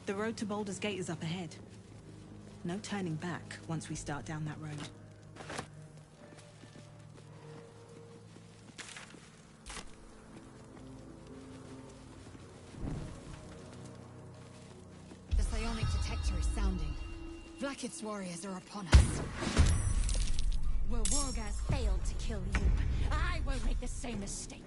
The road to Baldurs Gate is up ahead. No turning back once we start down that road. The psionic detector is sounding. Vlaakith's warriors are upon us. Where Wargaz failed to kill you, I won't make the same mistake.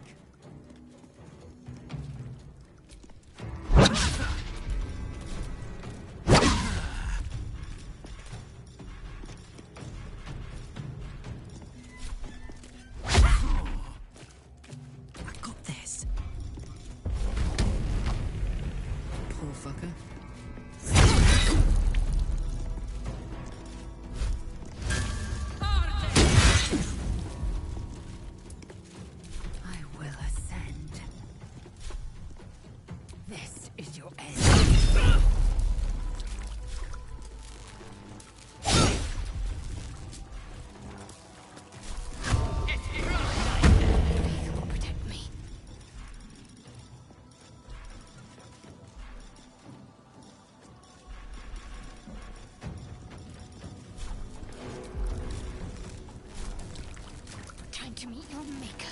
To meet your maker.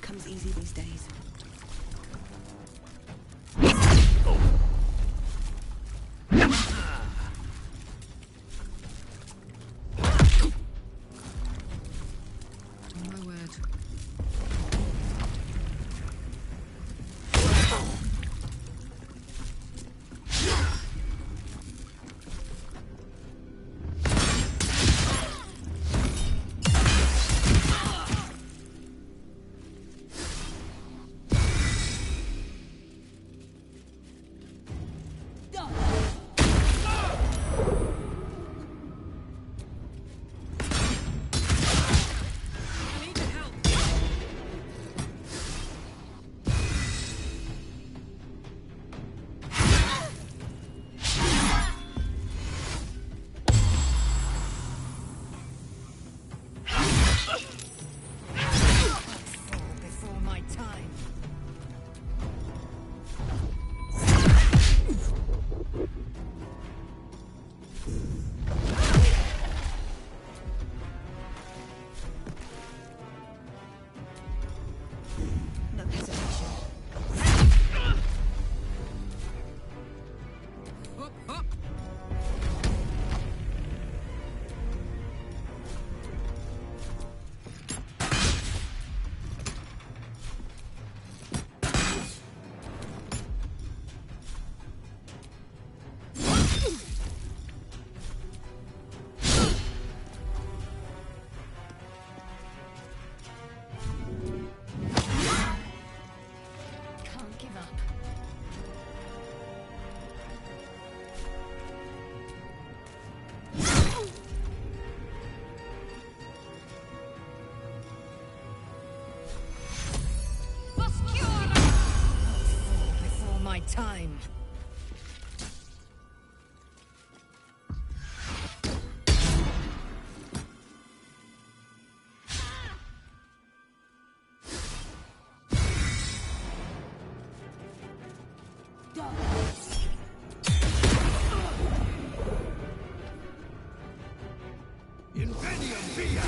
Comes easy these days. My word. Time. Invenium via!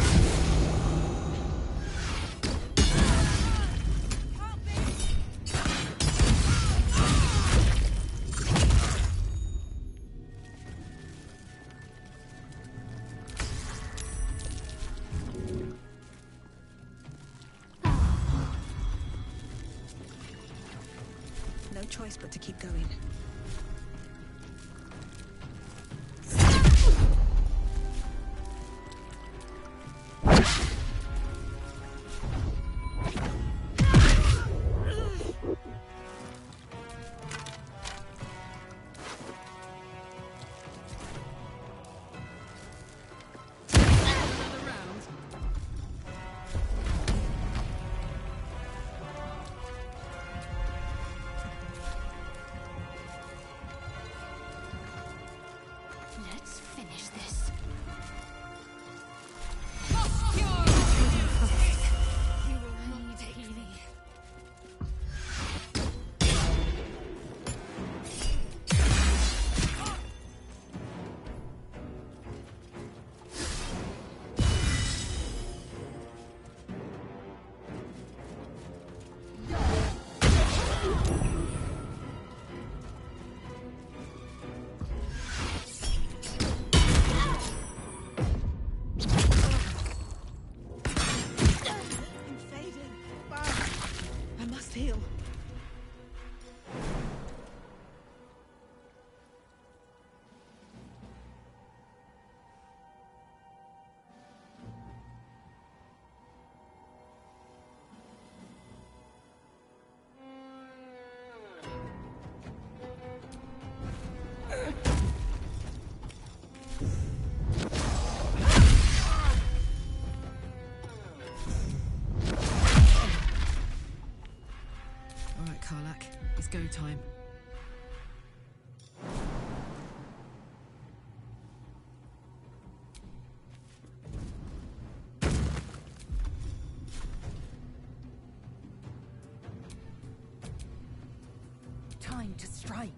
No choice but to keep going. Let's finish this. You will need healing. I'm fading. I must heal. All right, Karlak, it's go time. Time to strike.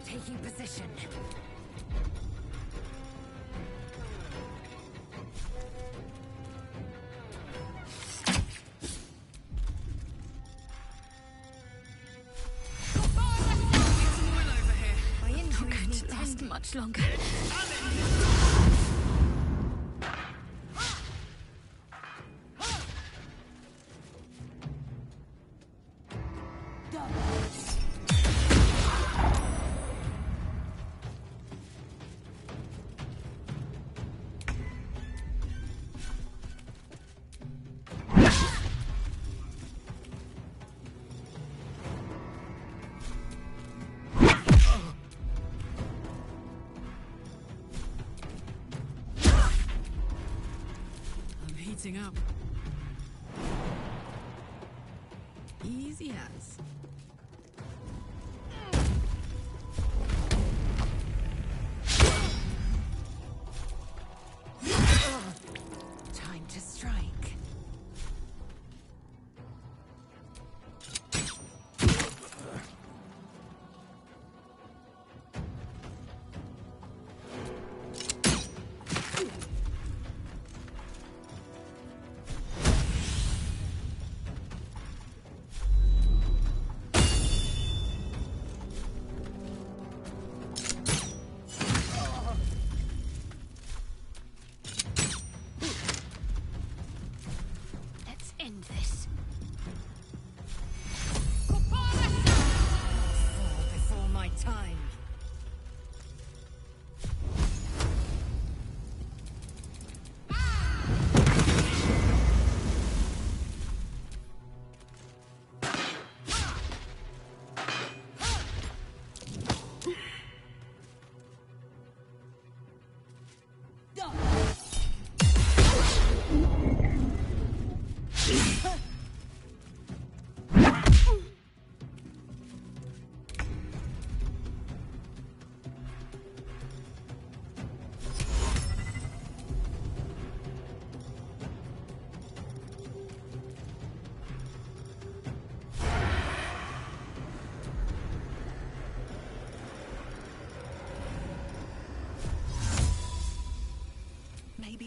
Taking position. My injuries need tending much longer. I'm heating up. Easy as. Time to strike.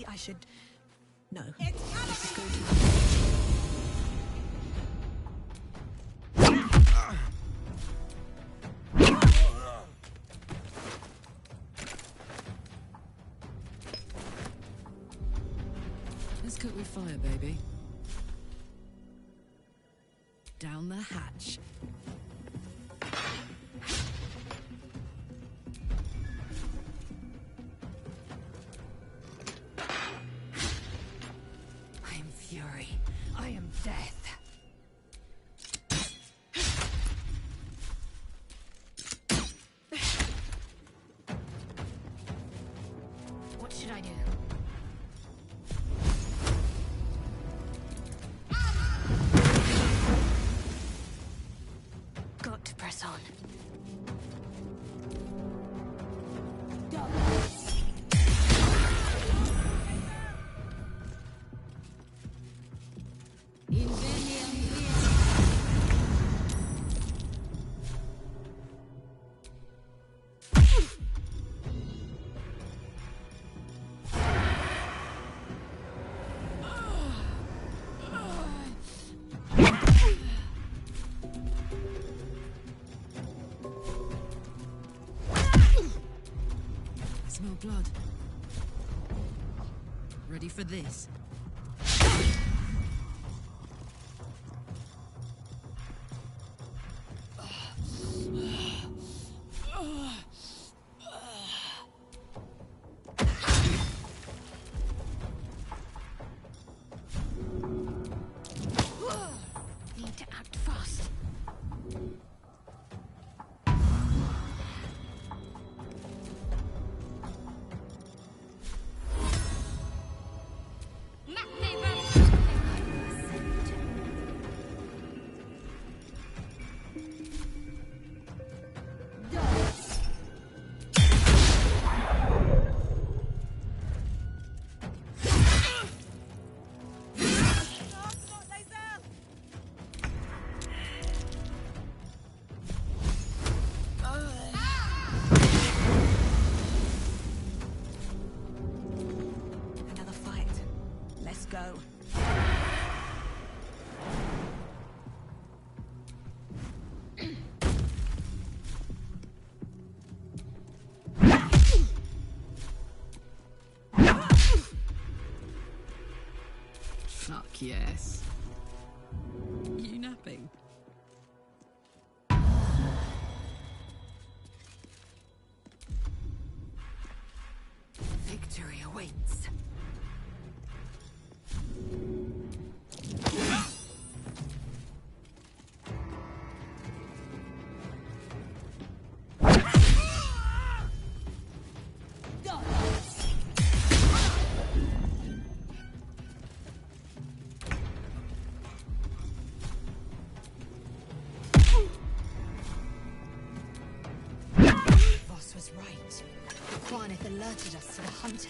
I should... No. It's Go to... Let's cook with fire, baby. Down the hatch. I am fury. I am death. What should I do? Got to press on. I smell blood. Ready for this? Need to act fast. Another fight. Let's go. Fuck yes. You napping? Victory awaits. Voss was right. The Kwanith alerted us to the hunters.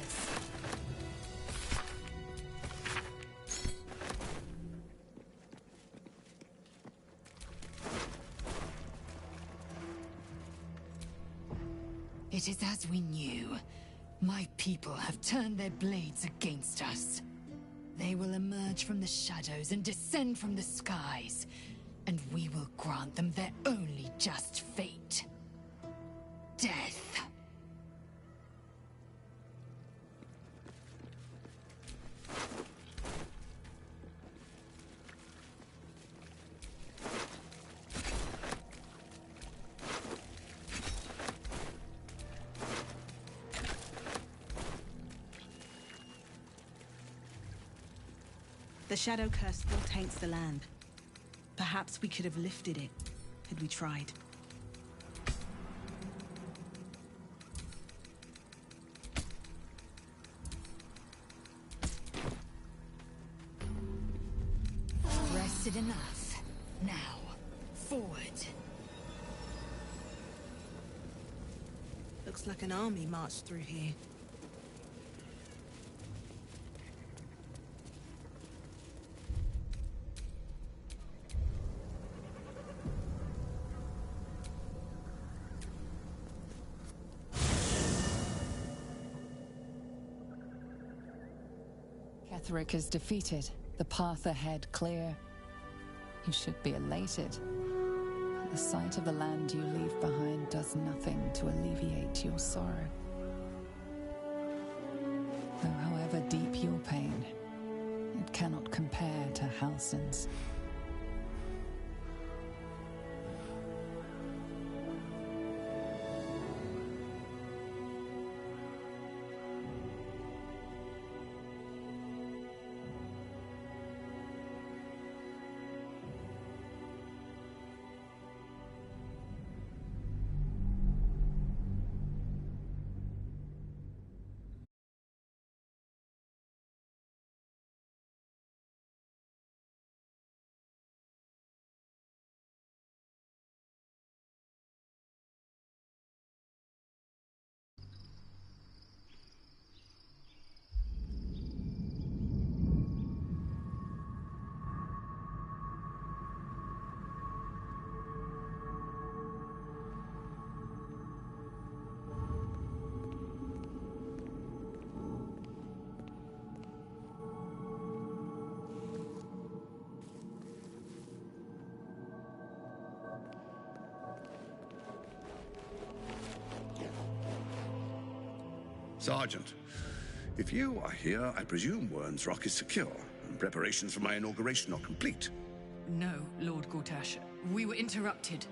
It is as we knew. My people have turned their blades against us. They will emerge from the shadows and descend from the skies, and we will grant them their only just fate. Death. The Shadow Curse still taints the land. Perhaps we could have lifted it, had we tried. Rested enough. Now, forward. Looks like an army marched through here. Ketheric is defeated, the path ahead clear. You should be elated. But the sight of the land you leave behind does nothing to alleviate your sorrow. Though however deep your pain, it cannot compare to Halsin's. Sergeant, if you are here, I presume Wern's Rock is secure, and preparations for my inauguration are complete. No, Lord Gortash. We were interrupted.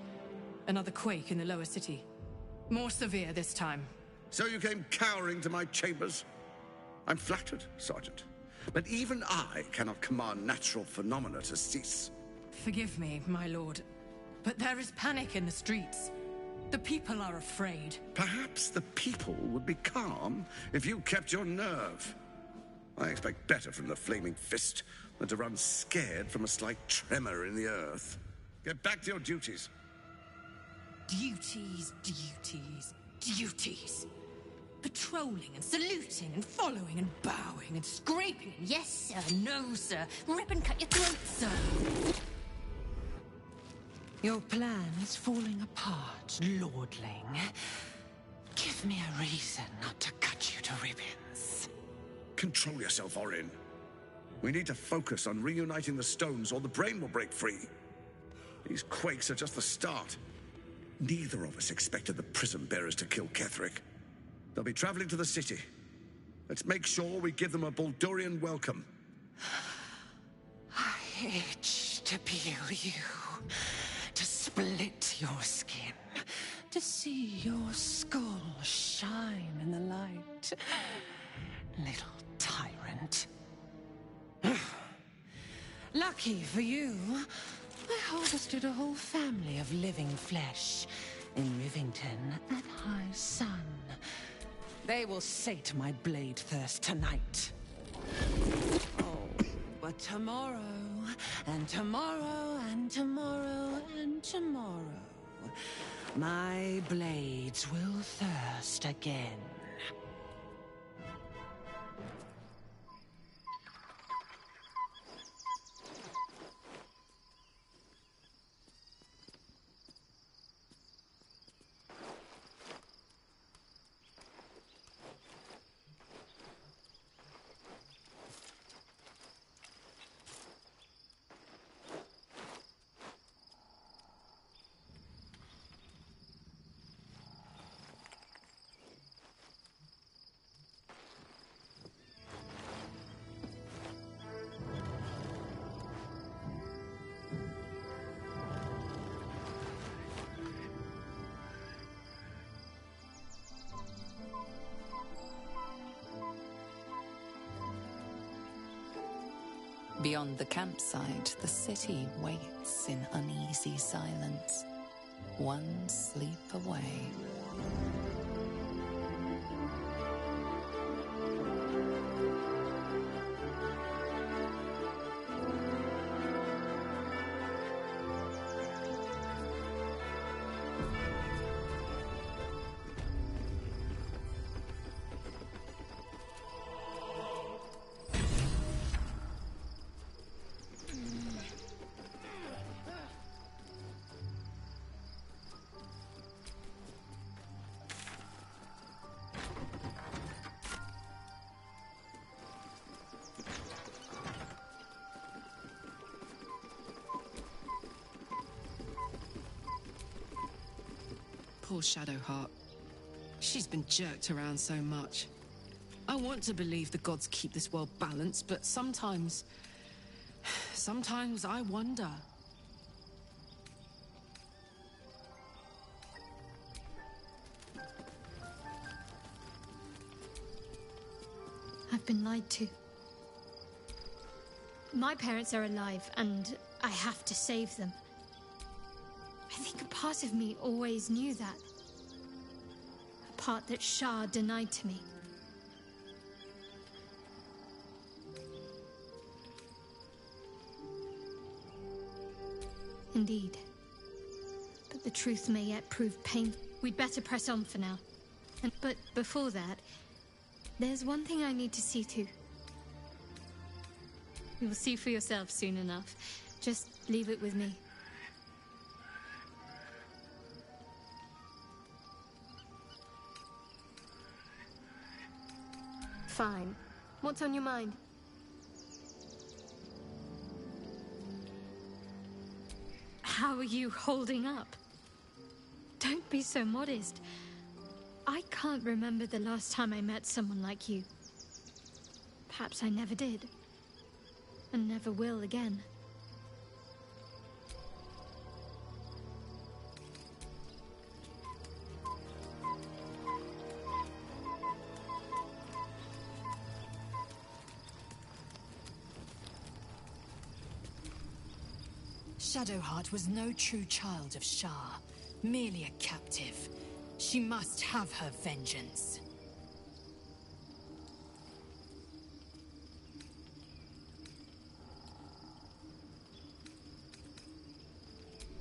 Another quake in the lower city. More severe this time. So you came cowering to my chambers? I'm flattered, Sergeant. But even I cannot command natural phenomena to cease. Forgive me, my lord, but there is panic in the streets. The people are afraid. Perhaps the people would be calm if you kept your nerve. I expect better from the Flaming Fist than to run scared from a slight tremor in the earth. Get back to your duties. Duties, duties, duties. Patrolling and saluting and following and bowing and scraping. Yes, sir. No, sir. Rip and cut your throat, sir. Your plan is falling apart, lordling. Give me a reason not to cut you to ribbons. Control yourself, Orin. We need to focus on reuniting the stones or the brain will break free. These quakes are just the start. Neither of us expected the Prism Bearers to kill Ketheric. They'll be traveling to the city. Let's make sure we give them a Baldurian welcome. I itch to peel you, to split your skin, to see your skull shine in the light. Little tyrant. Lucky for you, I harvested a whole family of living flesh in Rivington at high sun. They will sate my blade thirst tonight. Oh, but tomorrow, and tomorrow, and tomorrow, and tomorrow, my blades will thirst again. Beyond the campsite, the city waits in uneasy silence, one sleep away. Poor Shadowheart. She's been jerked around so much. I want to believe the gods keep this world balanced, but sometimes I wonder. I've been lied to. My parents are alive, and I have to save them. I think a part of me always knew that. A part that Shah denied to me. Indeed. But the truth may yet prove painful. We'd better press on for now. But before that, there's one thing I need to see to. You will see for yourself soon enough. Just leave it with me. Fine. What's on your mind? How are you holding up? Don't be so modest. I can't remember the last time I met someone like you. Perhaps I never did. And never will again. Shadowheart was no true child of Shah, merely a captive. She must have her vengeance.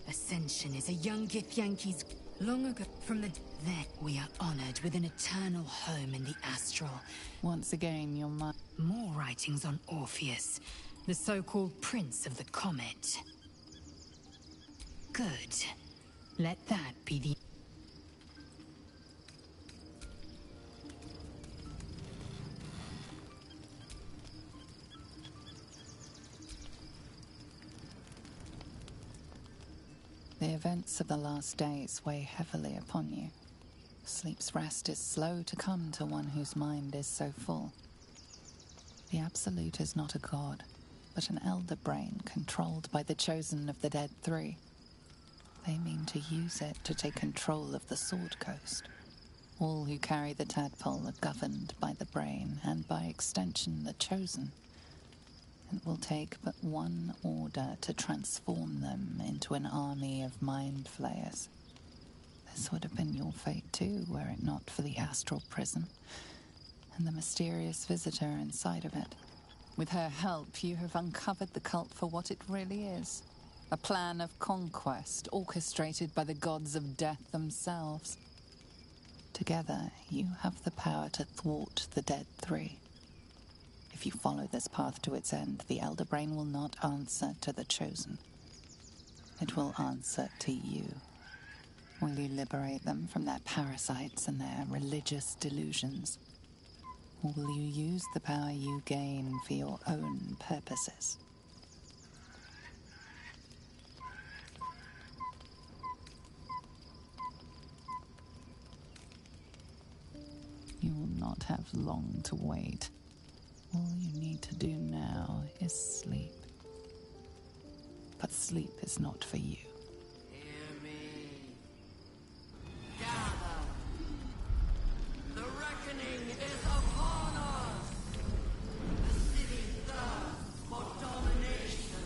Ascension is a young Githyanki's long ago from the... There, we are honored with an eternal home in the astral. Once again, your mind... More writings on Orpheus, the so-called Prince of the Comet. Good. Let that be the... The events of the last days weigh heavily upon you. Sleep's rest is slow to come to one whose mind is so full. The Absolute is not a god, but an elder brain controlled by the chosen of the Dead Three. They mean to use it to take control of the Sword Coast. All who carry the tadpole are governed by the brain, and by extension the chosen. It will take but one order to transform them into an army of mind flayers. This would have been your fate too, were it not for the astral prison, and the mysterious visitor inside of it. With her help, you have uncovered the cult for what it really is. A plan of conquest orchestrated by the gods of death themselves. Together, you have the power to thwart the Dead Three. If you follow this path to its end, the Elder Brain will not answer to the Chosen. It will answer to you. Will you liberate them from their parasites and their religious delusions? Or will you use the power you gain for your own purposes? You will not have long to wait. All you need to do now is sleep. But sleep is not for you. Hear me. Gather. The reckoning is upon us. The city thirsts for domination.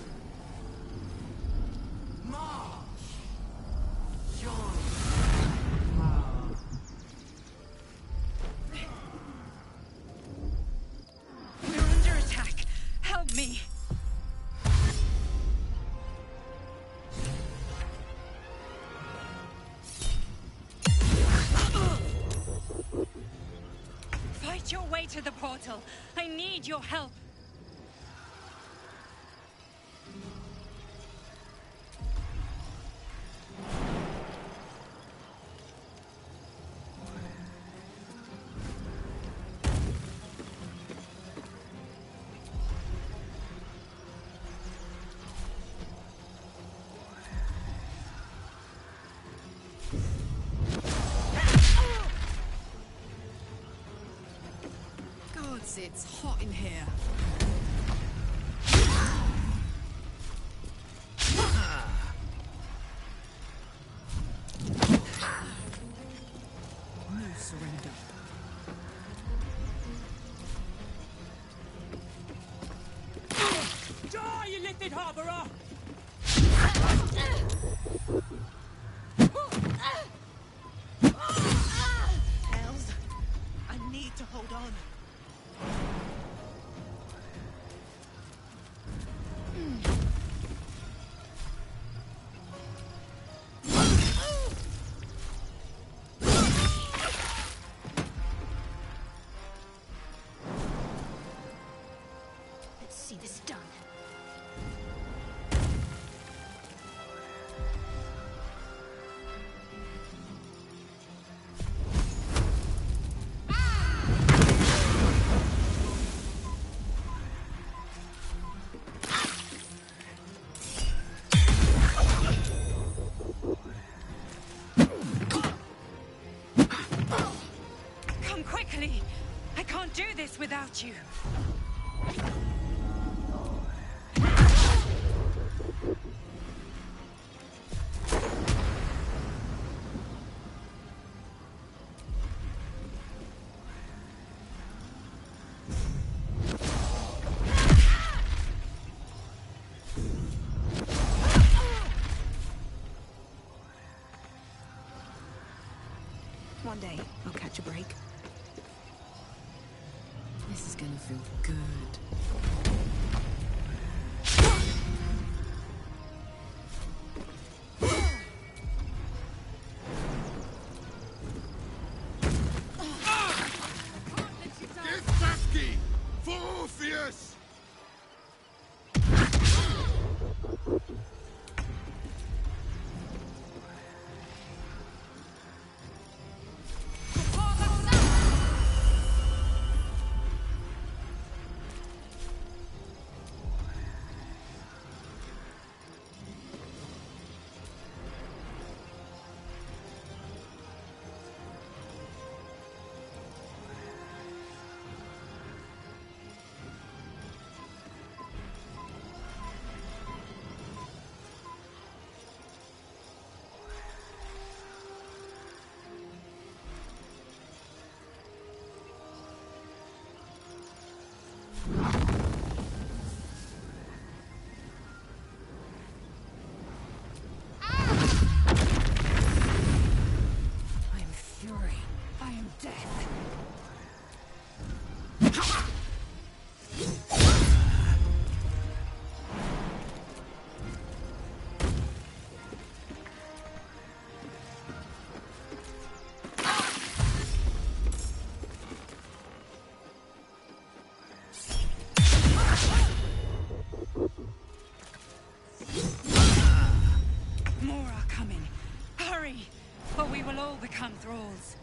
March. Join. We're under attack. Help me. Fight your way to the portal. I need your help. It's hot in here. No surrender. Die, you lifted harborer! Els, I need to hold on. Let's see this done. Come quickly! I can't do this without you. One day, I'll catch a break. This is gonna feel good. Giftasky! For Orpheus! I am fury. I am death. More are coming. Hurry, or we will all become thralls.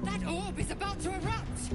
That orb is about to erupt!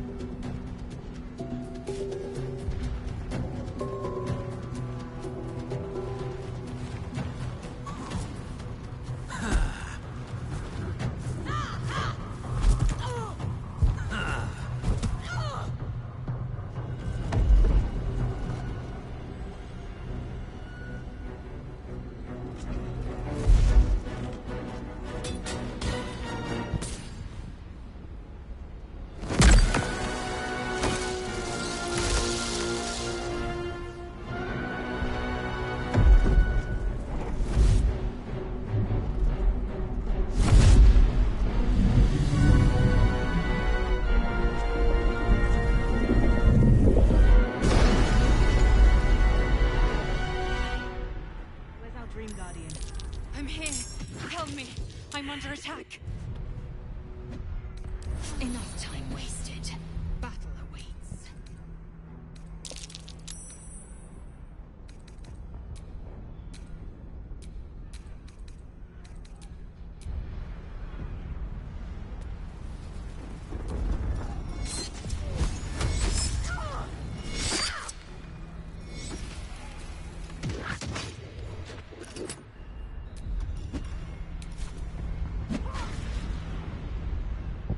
Enough time wasted. Battle awaits.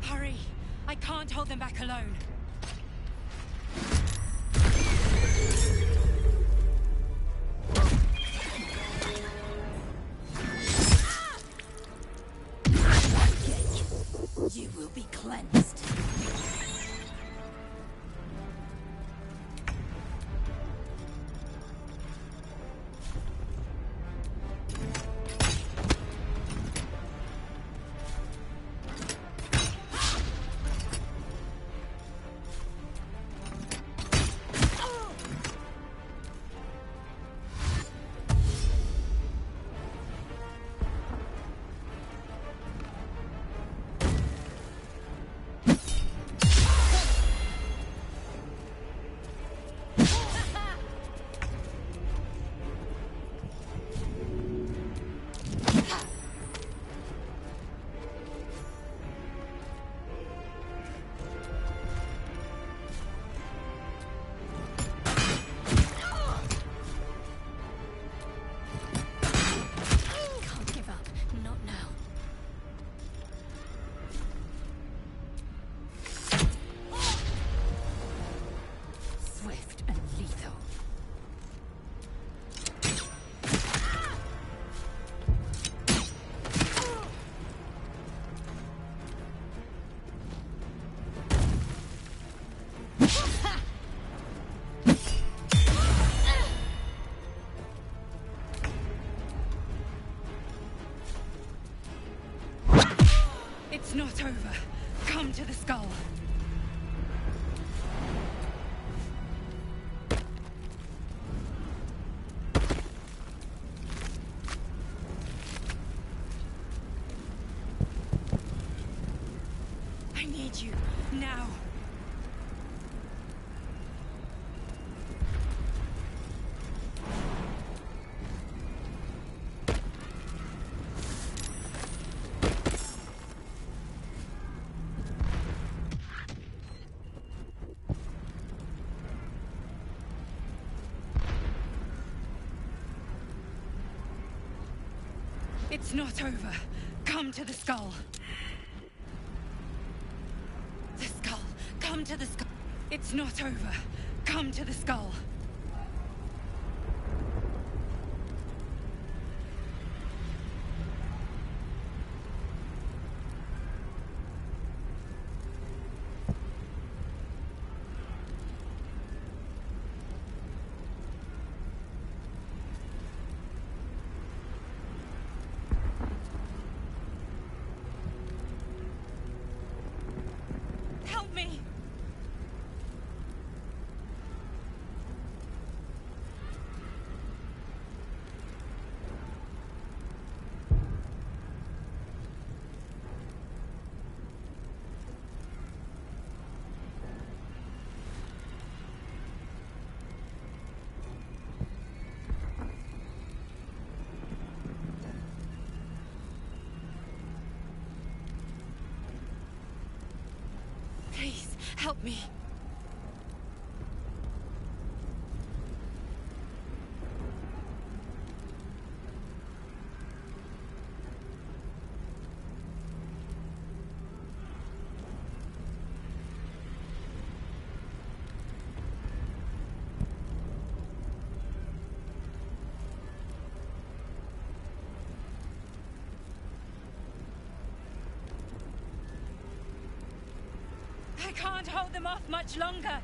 Hurry! I can't hold them back alone. You will be cleansed. Can't give up. Not now. Swift and lethal. It's not over. Come to the skull. I need you now. It's not over. Come to the skull. The skull. Come to the skull. It's not over. Come to the skull. Help me! Please, help me. I can't hold them off much longer.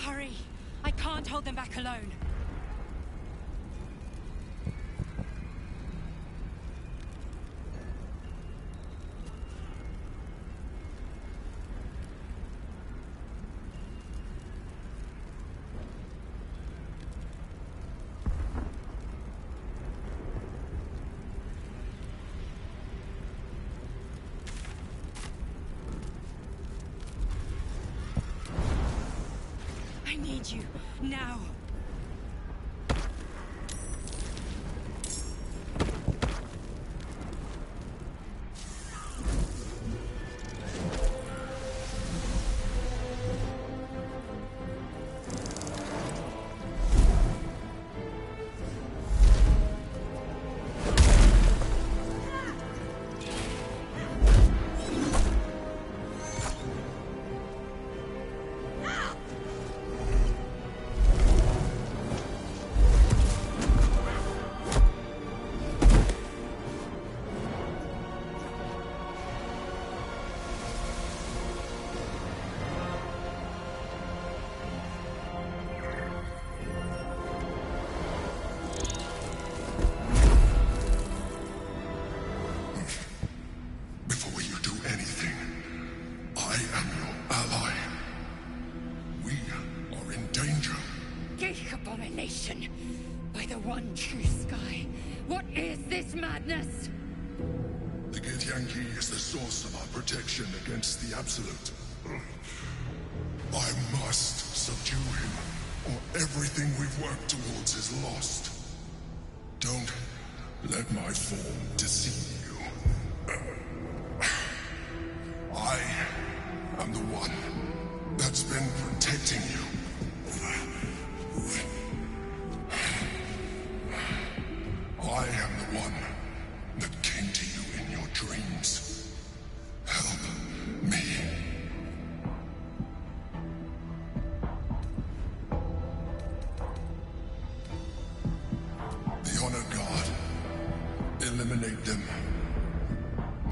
Hurry! I can't hold them back alone. I need you, now. Abomination! By the one true sky, what is this madness? The Githyanki is the source of our protection against the Absolute. I must subdue him, or everything we've worked towards is lost. Don't let my form deceive you. I am the one that's been protecting you. I am the one that came to you in your dreams. Help me. The Honor Guard. Eliminate them.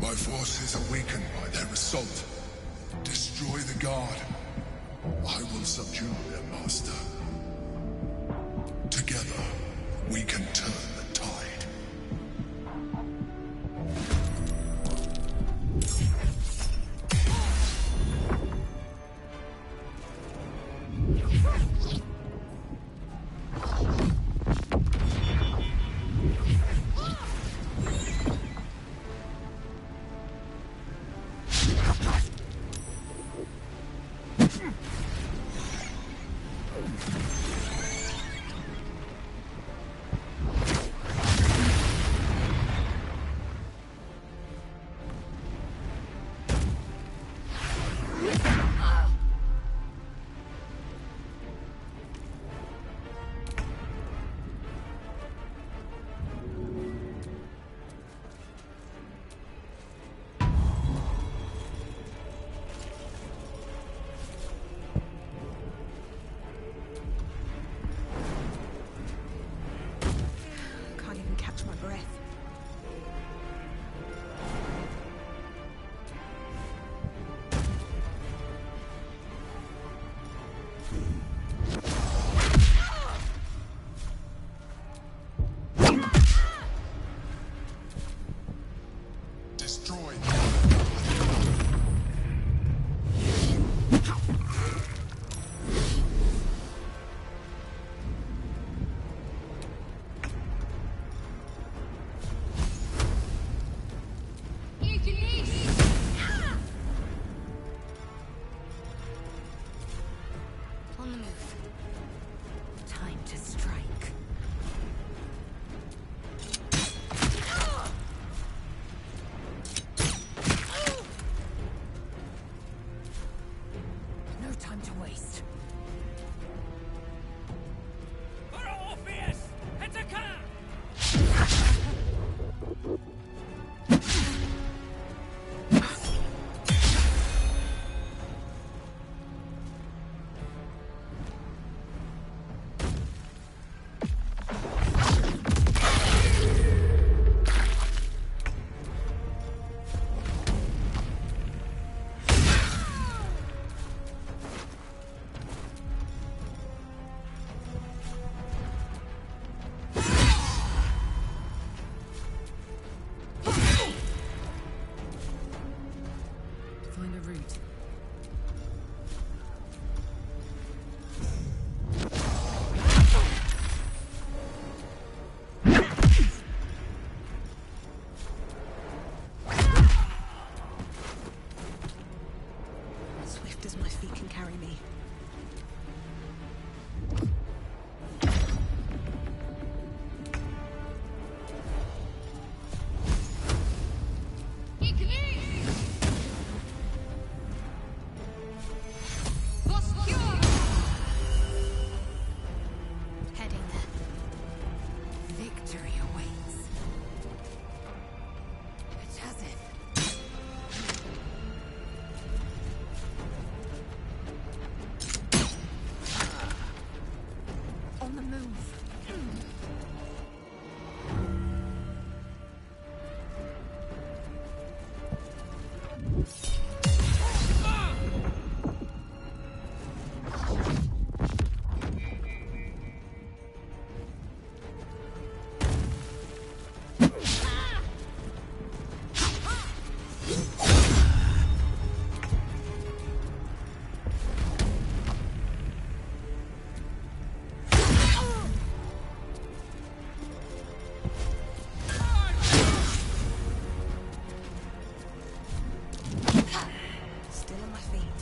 My forces are weakened by their assault. Destroy the Guard. I will subdue their master. Together, we can turn the tide. carry me. Heading there. Victory awaits. It has it. On the move. Still on my feet.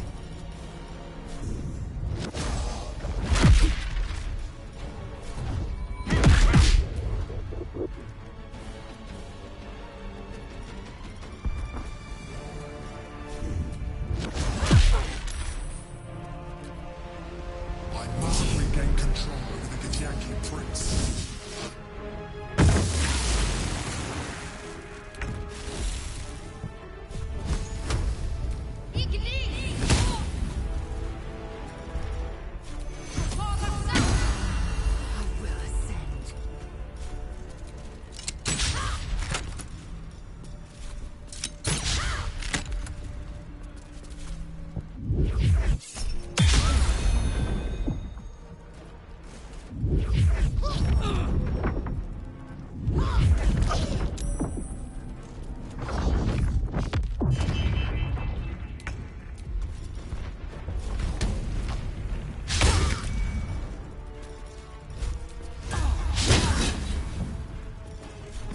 I must regain control over the Githyanki prince. I will ascend.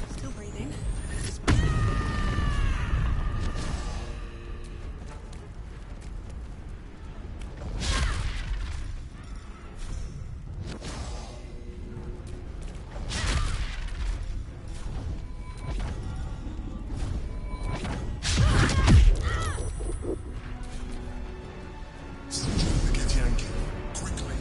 Still breathing. Subdue the Githyanki, quickly.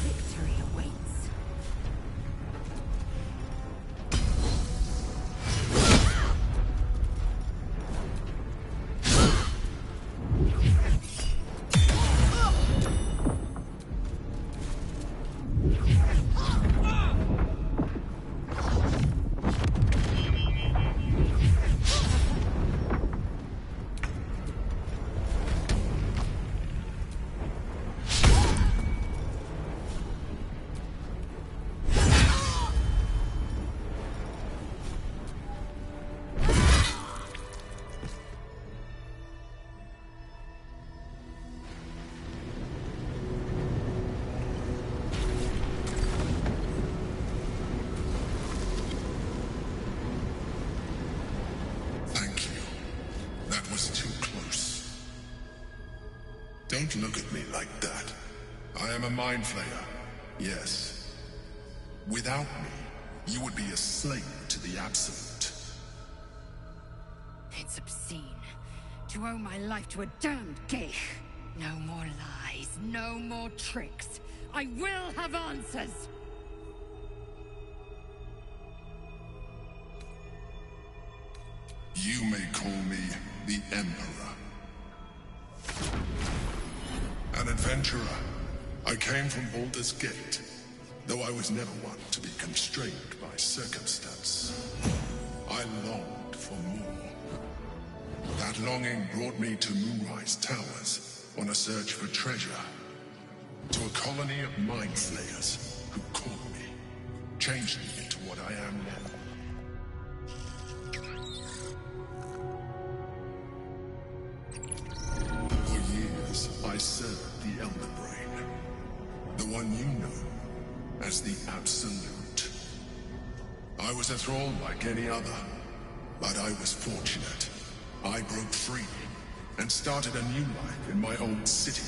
Victory awaits. Thank you. That was too close. Don't look at me like that. I am a mind flayer. Yes. Without me, you would be a slave to the Absolute. It's obscene to owe my life to a damned geich. No more lies, no more tricks. I will have answers! You may call me the Emperor. An adventurer. I came from Baldurs Gate, though I was never one to be constrained by circumstance. I longed for more. That longing brought me to Moonrise Towers on a search for treasure. To a colony of mind flayers who caught me, changed me into what I am now. For years, I served the Elder Brain. The one you know as the Absolute. I was a thrall like any other, but I was fortunate. I broke free and started a new life in my old city.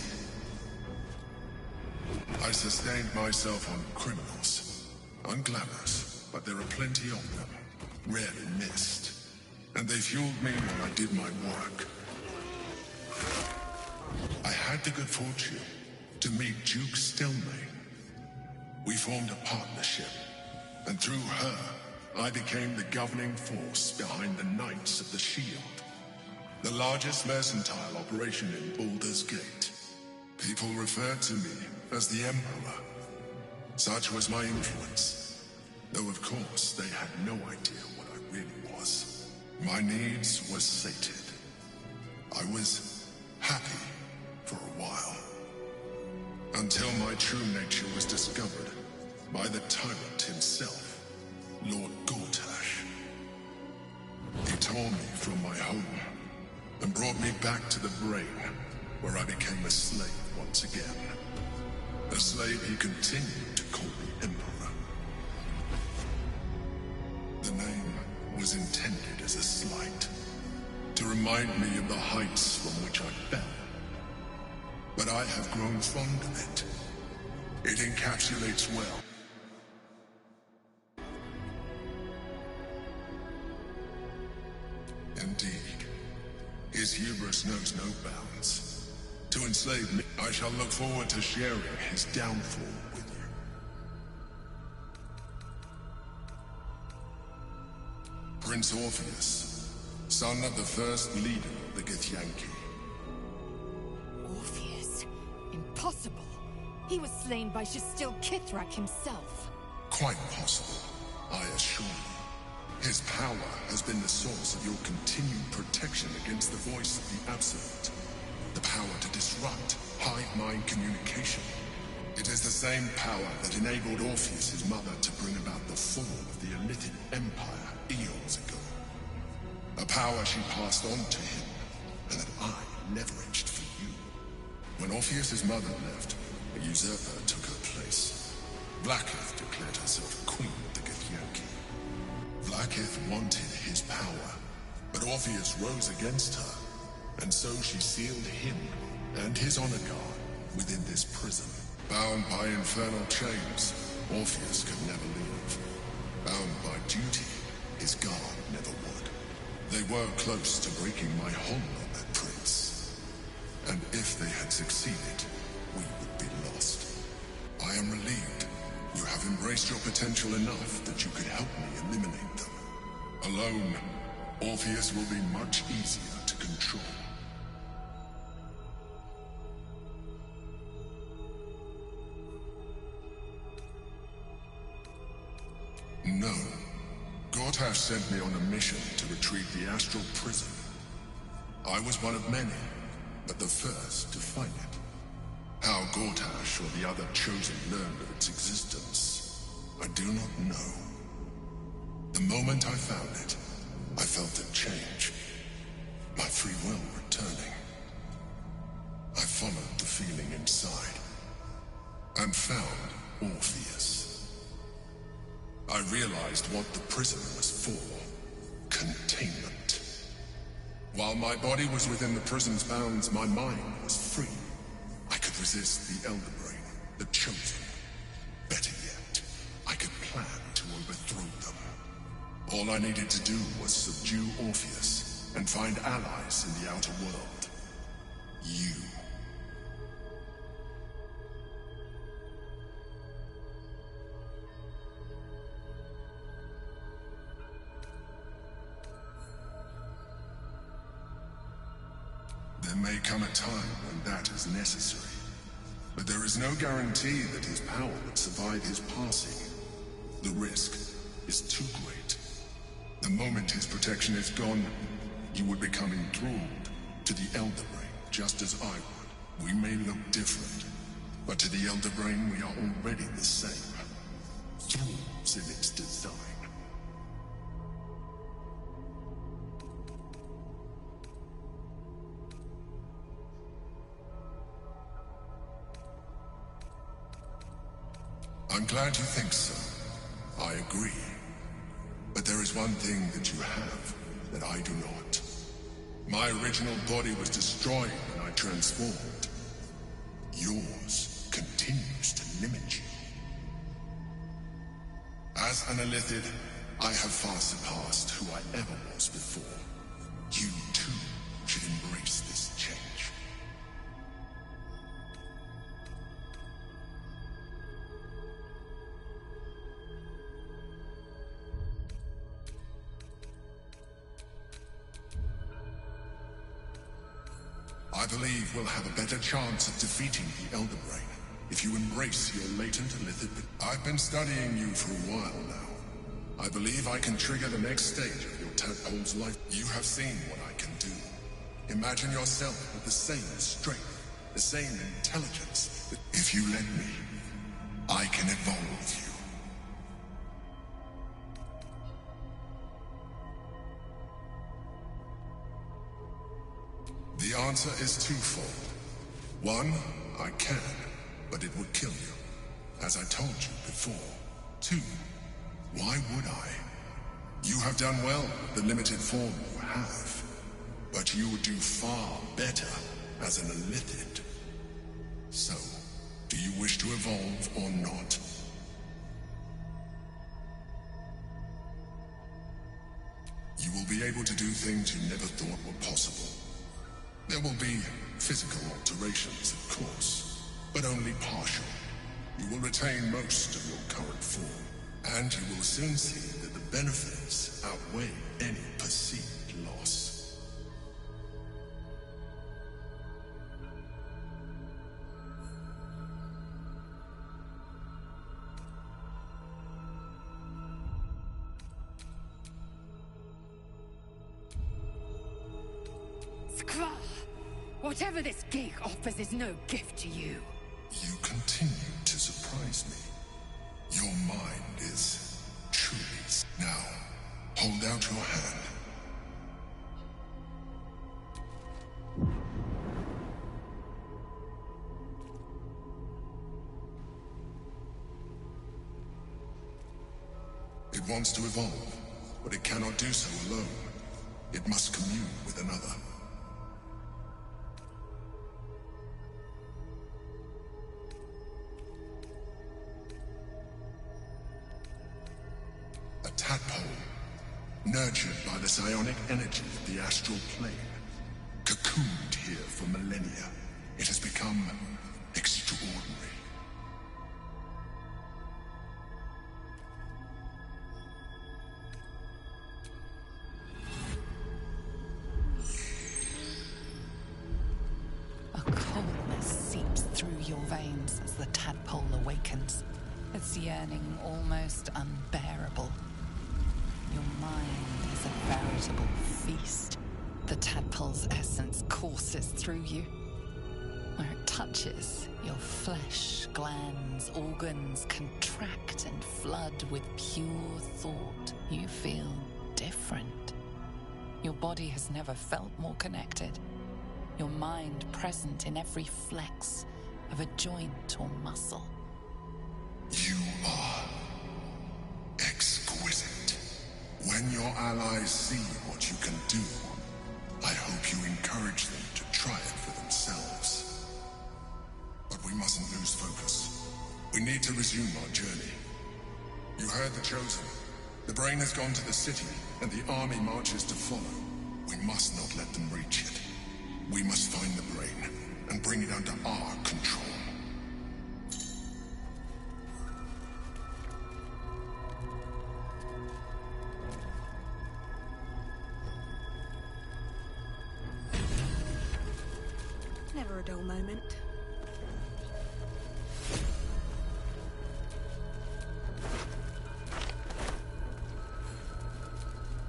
I sustained myself on criminals. Unglamorous, but there are plenty of them. Rarely missed. And they fueled me while I did my work. I had the good fortune to meet Duke Stelmane. We formed a partnership, and through her, I became the governing force behind the Knights of the Shield, the largest mercantile operation in Baldurs Gate. People referred to me as the Emperor. Such was my influence, though of course they had no idea what I really was. My needs were sated. I was happy for a while, until my true nature was discovered by the tyrant himself, Lord Gortash. He tore me from my home and brought me back to the Brain, where I became a slave once again. A slave he continued to call the Emperor. The name was intended as a slight, to remind me of the heights from which I fell. But I have grown fond of it. It encapsulates well. Indeed, his hubris knows no bounds. To enslave me, I shall look forward to sharing his downfall with you. Prince Orpheus, son of the first leader of the Githyanki. Orpheus? Impossible. He was slain by Shastil Kithrak himself. Quite possible, I assure you. His power has been the source of your continued protection against the voice of the Absolute. The power to disrupt hive-mind communication. It is the same power that enabled Orpheus's mother to bring about the fall of the Elitid Empire eons ago. A power she passed on to him, and that I leveraged for you. When Orpheus's mother left, a usurper took her place. Blackith declared herself queen of the Githyanki. Blackith wanted his power, but Orpheus rose against her, and so she sealed him and his honor guard within this prison. Bound by infernal chains, Orpheus could never leave. Bound by duty, his guard never would. They were close to breaking my hold on that prince. And if they had succeeded, we would be lost. I am relieved. You have embraced your potential enough that you could help me eliminate them. Alone, Orpheus will be much easier to control. No. Gortash sent me on a mission to retrieve the astral prison. I was one of many, but the first to find it. How Gortash or the other chosen learned of its existence, I do not know. The moment I found it, I felt a change. My free will returning. I followed the feeling inside, and found Orpheus. I realized what the prison was for. Containment. While my body was within the prison's bounds, my mind was free. I could resist the Elder Brain, the Chosen. Better yet, I could plan to overthrow them. All I needed to do was subdue Orpheus and find allies in the outer world. You. There may come a time when that is necessary, but there is no guarantee that his power would survive his passing. The risk is too great. The moment his protection is gone, you would become enthralled to the Elder Brain, just as I would. We may look different, but to the Elder Brain we are already the same. Thralls in its design. I'm glad you think so. I agree. But there is one thing that you have that I do not. My original body was destroyed when I transformed. Yours continues to limit you. As an Illithid, I have far surpassed who I ever was before. You, too, should embrace this change. I believe we'll have a better chance of defeating the Elder Brain if you embrace your latent Illithid. I've been studying you for a while now. I believe I can trigger the next stage of your tadpole's life. You have seen what I can do. Imagine yourself with the same strength, the same intelligence. If you let me, I can evolve you. The answer is twofold. One, I can, but it would kill you, as I told you before. Two, why would I? You have done well with the limited form you have, but you would do far better as an Illithid. So, do you wish to evolve or not? You will be able to do things you never thought were possible. There will be physical alterations, of course, but only partial. You will retain most of your current form, and you will soon see that the benefits outweigh any perceived loss. Skra! Whatever this gig offers is no gift to you. You continue to surprise me. Your mind is truly... Now, hold out your hand. It wants to evolve, but it cannot do so alone. It must commune with another. A tadpole, nurtured by the psionic energy of the astral plane, cocooned here for millennia. It has become extraordinary. A coldness seeps through your veins as the tadpole awakens, its yearning almost unbearable. Your mind is a veritable feast. The tadpole's essence courses through you. Where it touches, your flesh, glands, organs contract and flood with pure thought. You feel different. Your body has never felt more connected. Your mind present in every flex of a joint or muscle. You are exquisite. When your allies see what you can do, I hope you encourage them to try it for themselves. But we mustn't lose focus. We need to resume our journey. You heard the Chosen. The Brain has gone to the city, and the army marches to follow. We must not let them reach it. We must find the Brain, and bring it under our control. Never a dull moment.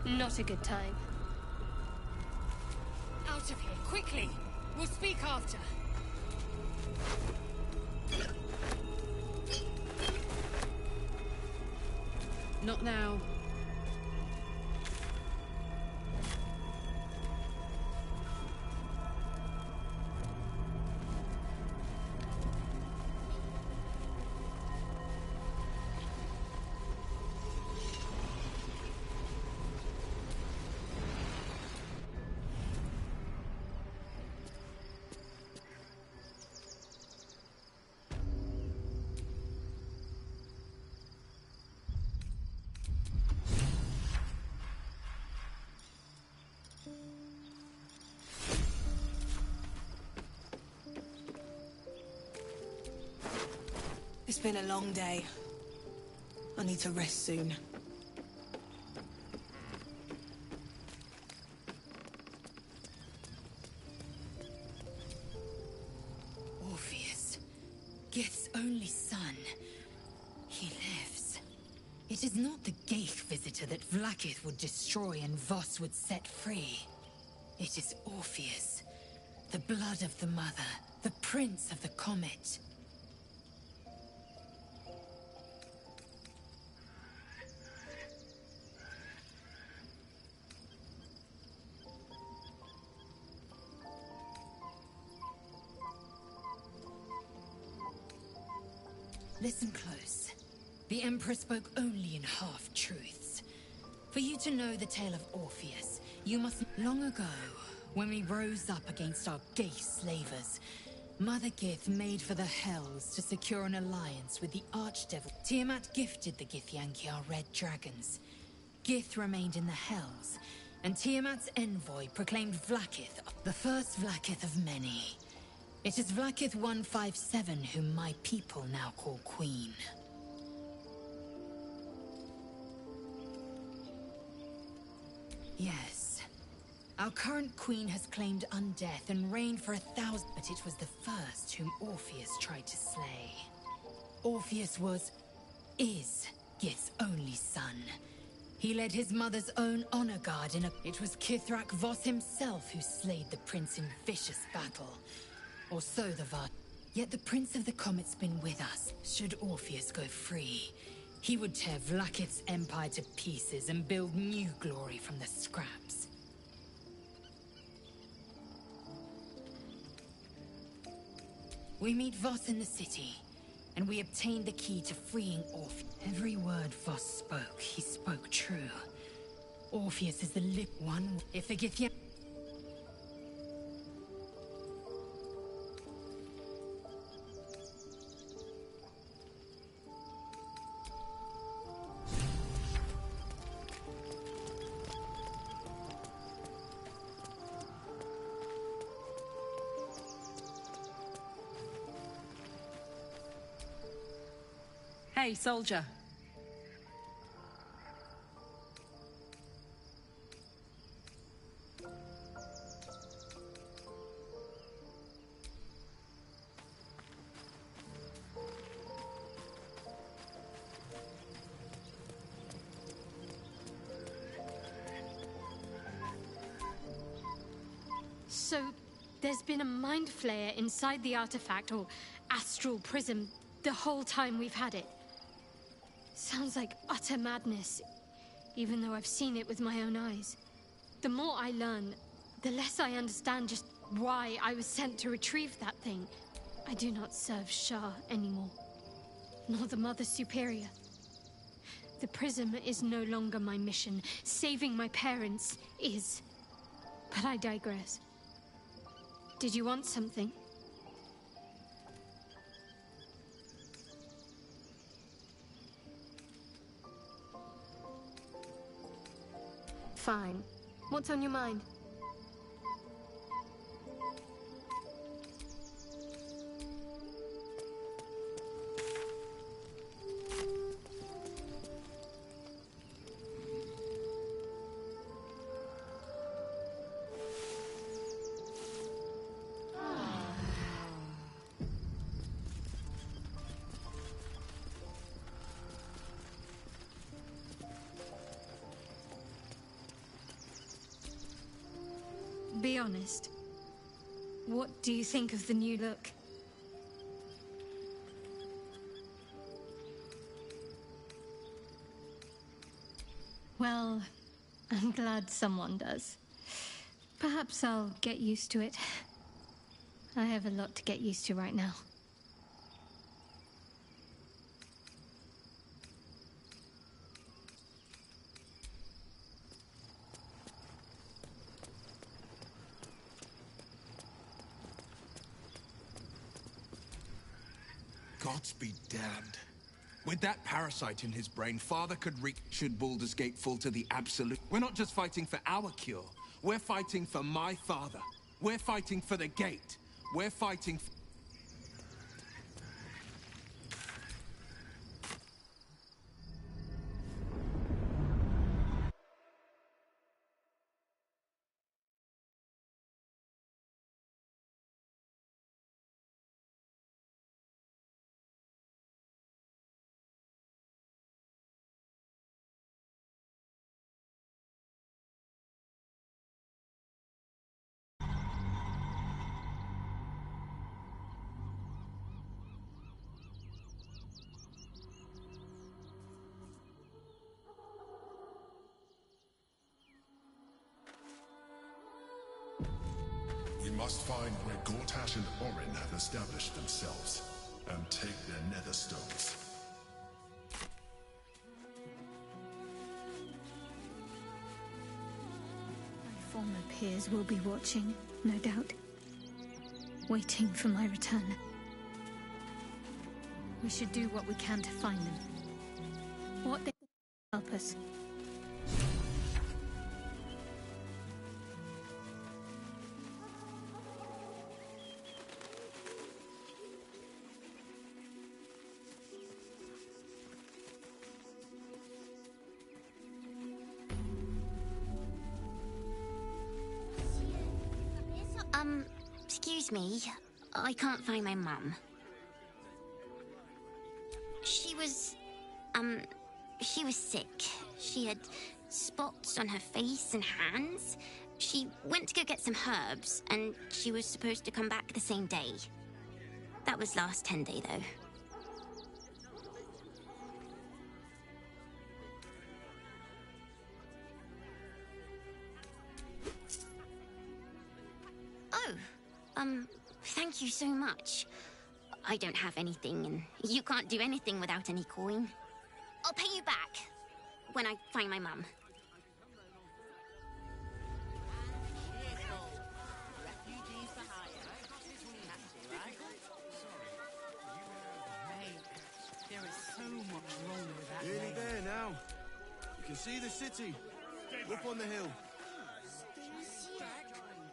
Not a good time. Out of here, quickly! We'll speak after. Not now. It's been a long day. I need to rest soon. Orpheus, Gith's only son. He lives. It is not the Gaith visitor that Vlaakith would destroy and Voss would set free. It is Orpheus, the blood of the mother, the prince of the comet. Listen close. The Emperor spoke only in half-truths. For you to know the tale of Orpheus, you must... Long ago, when we rose up against our Gaith slavers, Mother Gith made for the Hells to secure an alliance with the Archdevil. Tiamat gifted the Githyanki our red dragons. Gith remained in the Hells, and Tiamat's envoy proclaimed Vlaakith, the first Vlaakith of many. It is Vlaakith 157 whom my people now call Queen. Yes. Our current queen has claimed undeath and reigned for 1,000, but it was the first whom Orpheus tried to slay. Orpheus is Gith's only son. He led his mother's own honor guard in a... It was Kithrak Voss himself who slayed the prince in vicious battle. Or so the Var. Yet the Prince of the Comet's been with us. Should Orpheus go free, he would tear Vlaakith's empire to pieces and build new glory from the scraps. We meet Voss in the city, and we obtain the key to freeing Orpheus. Every word Voss spoke, he spoke true. Orpheus is the lip one. If the Githyanki... Hey, soldier. So, there's been a mind flayer inside the artifact, or astral prism, the whole time we've had it. Sounds like utter madness, even though I've seen it with my own eyes. The more I learn, the less I understand just why I was sent to retrieve that thing. I do not serve Shah anymore, nor the Mother Superior. The prism is no longer my mission. Saving my parents is. But I digress. Did you want something? Fine. What's on your mind? Be honest. What do you think of the new look? Well, I'm glad someone does. Perhaps I'll get used to it. I have a lot to get used to right now. Gods be damned. With that parasite in his brain, Father could reach... Should Baldurs Gate fall to the Absolute? We're not just fighting for our cure. We're fighting for my father. We're fighting for the Gate. We're fighting for... must find where Gortash and Orin have established themselves, and take their nether stones. My former peers will be watching, no doubt. Waiting for my return. We should do what we can to find them. What they help us. Excuse me. I can't find my mum. She was sick. She had spots on her face and hands. She went to go get some herbs, and she was supposed to come back the same day. That was last 10-day, though. Thank you so much. I don't have anything, and you can't do anything without any coin. I'll pay you back when I find my mum. There is so much wrong with that. Nearly there now. You can see the city. Up on the hill.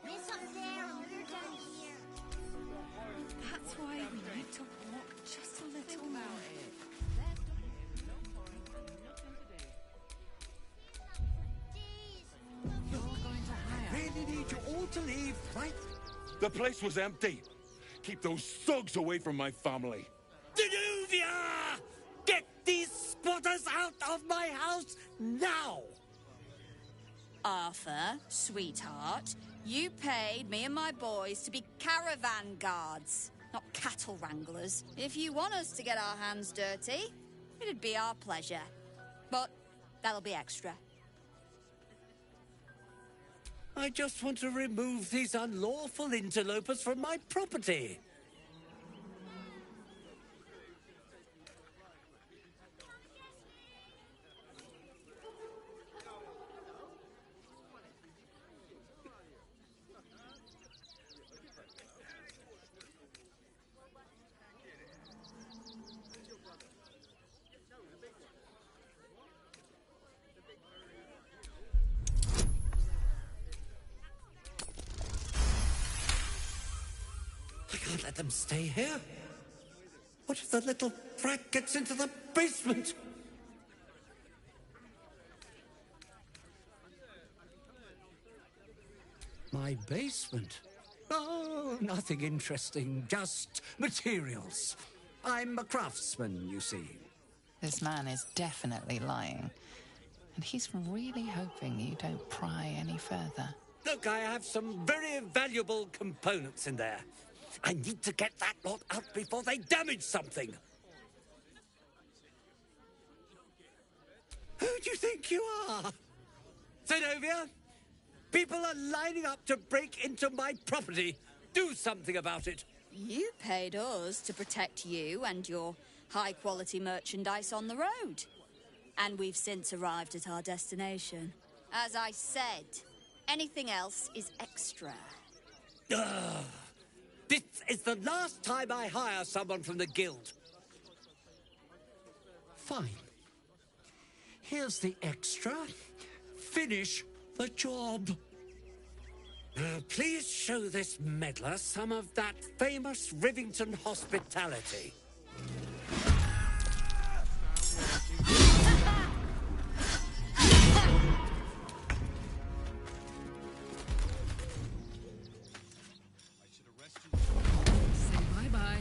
It's up there, and we're down here. That's why we need to walk just a little more. You're going to hire. Really need you all to leave, right? The place was empty. Keep those thugs away from my family. Danuvia! Get these squatters out of my house now! Arthur, sweetheart, you paid me and my boys to be caravan guards, not cattle wranglers. If you want us to get our hands dirty, it'd be our pleasure. But that'll be extra. I just want to remove these unlawful interlopers from my property. I can't let them stay here. What if the little brat gets into the basement? My basement? Oh, nothing interesting, just materials. I'm a craftsman, you see. This man is definitely lying. And he's really hoping you don't pry any further. Look, I have some very valuable components in there. I need to get that lot out before they damage something. Who do you think you are? Zenobia? People are lining up to break into my property. Do something about it. You paid us to protect you and your high-quality merchandise on the road. And we've since arrived at our destination. As I said, anything else is extra. Ugh. This is the last time I hire someone from the guild. Fine. Here's the extra. Finish the job. Now, please show this meddler some of that famous Rivington hospitality. Say bye-bye.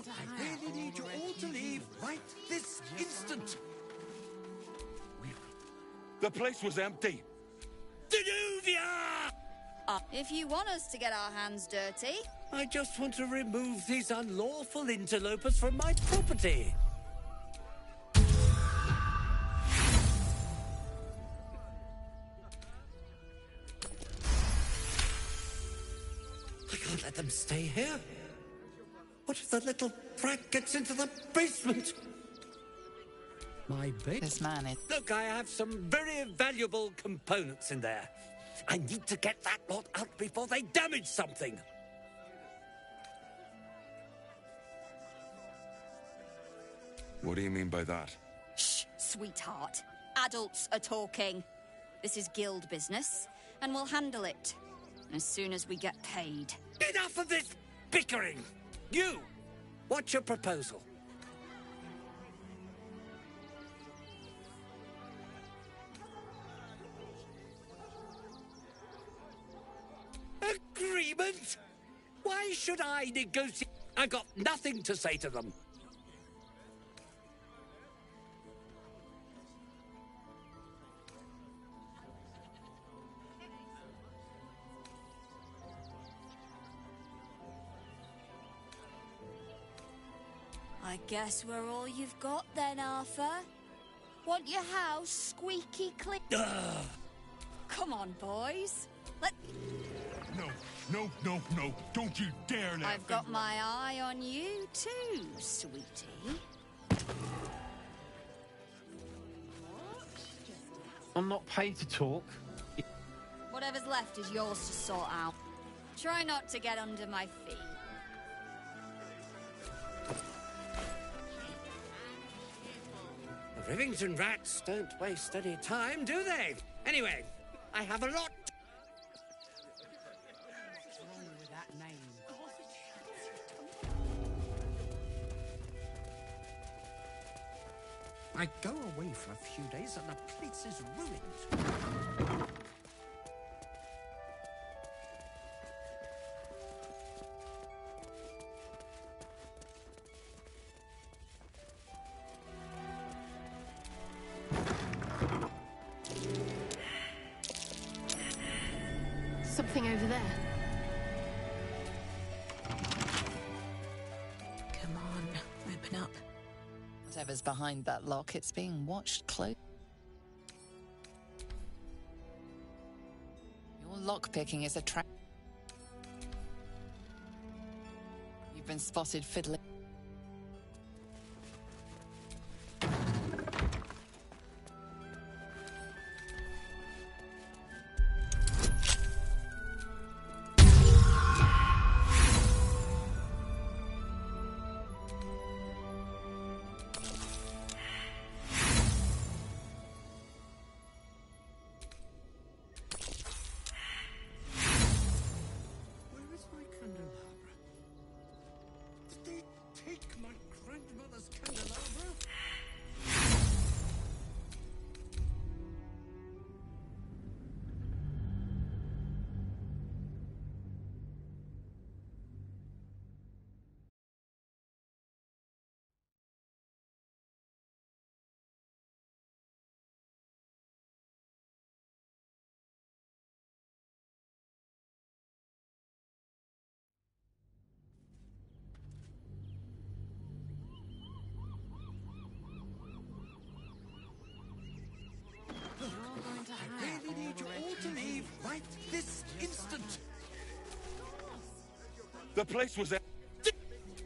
I really need you all to leave right this instant. The place was empty. Danuvia! If you want us to get our hands dirty... I just want to remove these unlawful interlopers from my property. I can't let them stay here. What if the little brat gets into the basement? My base? This man is... Look, I have some very valuable components in there. I need to get that lot out before they damage something. What do you mean by that? Shh, sweetheart. Adults are talking. This is guild business, and we'll handle it as soon as we get paid. Enough of this bickering! You! What's your proposal? Agreement? Why should I negotiate? I got nothing to say to them. I guess we're all you've got then, Arthur. Want your house squeaky clean? Come on, boys. No, don't you dare let I've got my eye on you too, sweetie. I'm not paid to talk. Whatever's left is yours to sort out. Try not to get under my feet. The Rivington rats don't waste any time, do they? Anyway, I have a lot. What's wrong with that name? I go away for a few days and the place is ruined. Something over there. Come on, open up. Whatever's behind that lock, it's being watched close. Your lockpicking is a trap. You've been spotted fiddling. grandmother's candelabra? I really need you all to leave right this instant. The place was at...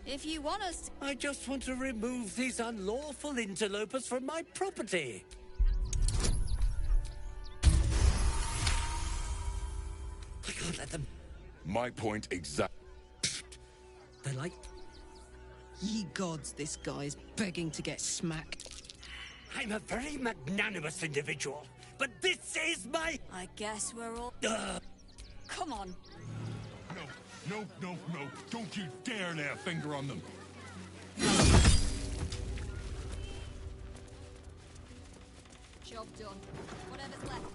If you want us to... I just want to remove these unlawful interlopers from my property. I can't let them... My point exact. They're like... Ye gods, this guy's begging to get smacked. I'm a very magnanimous individual, but this is my... I guess we're all... Come on. No. Don't you dare lay a finger on them. Job done. Whatever's left.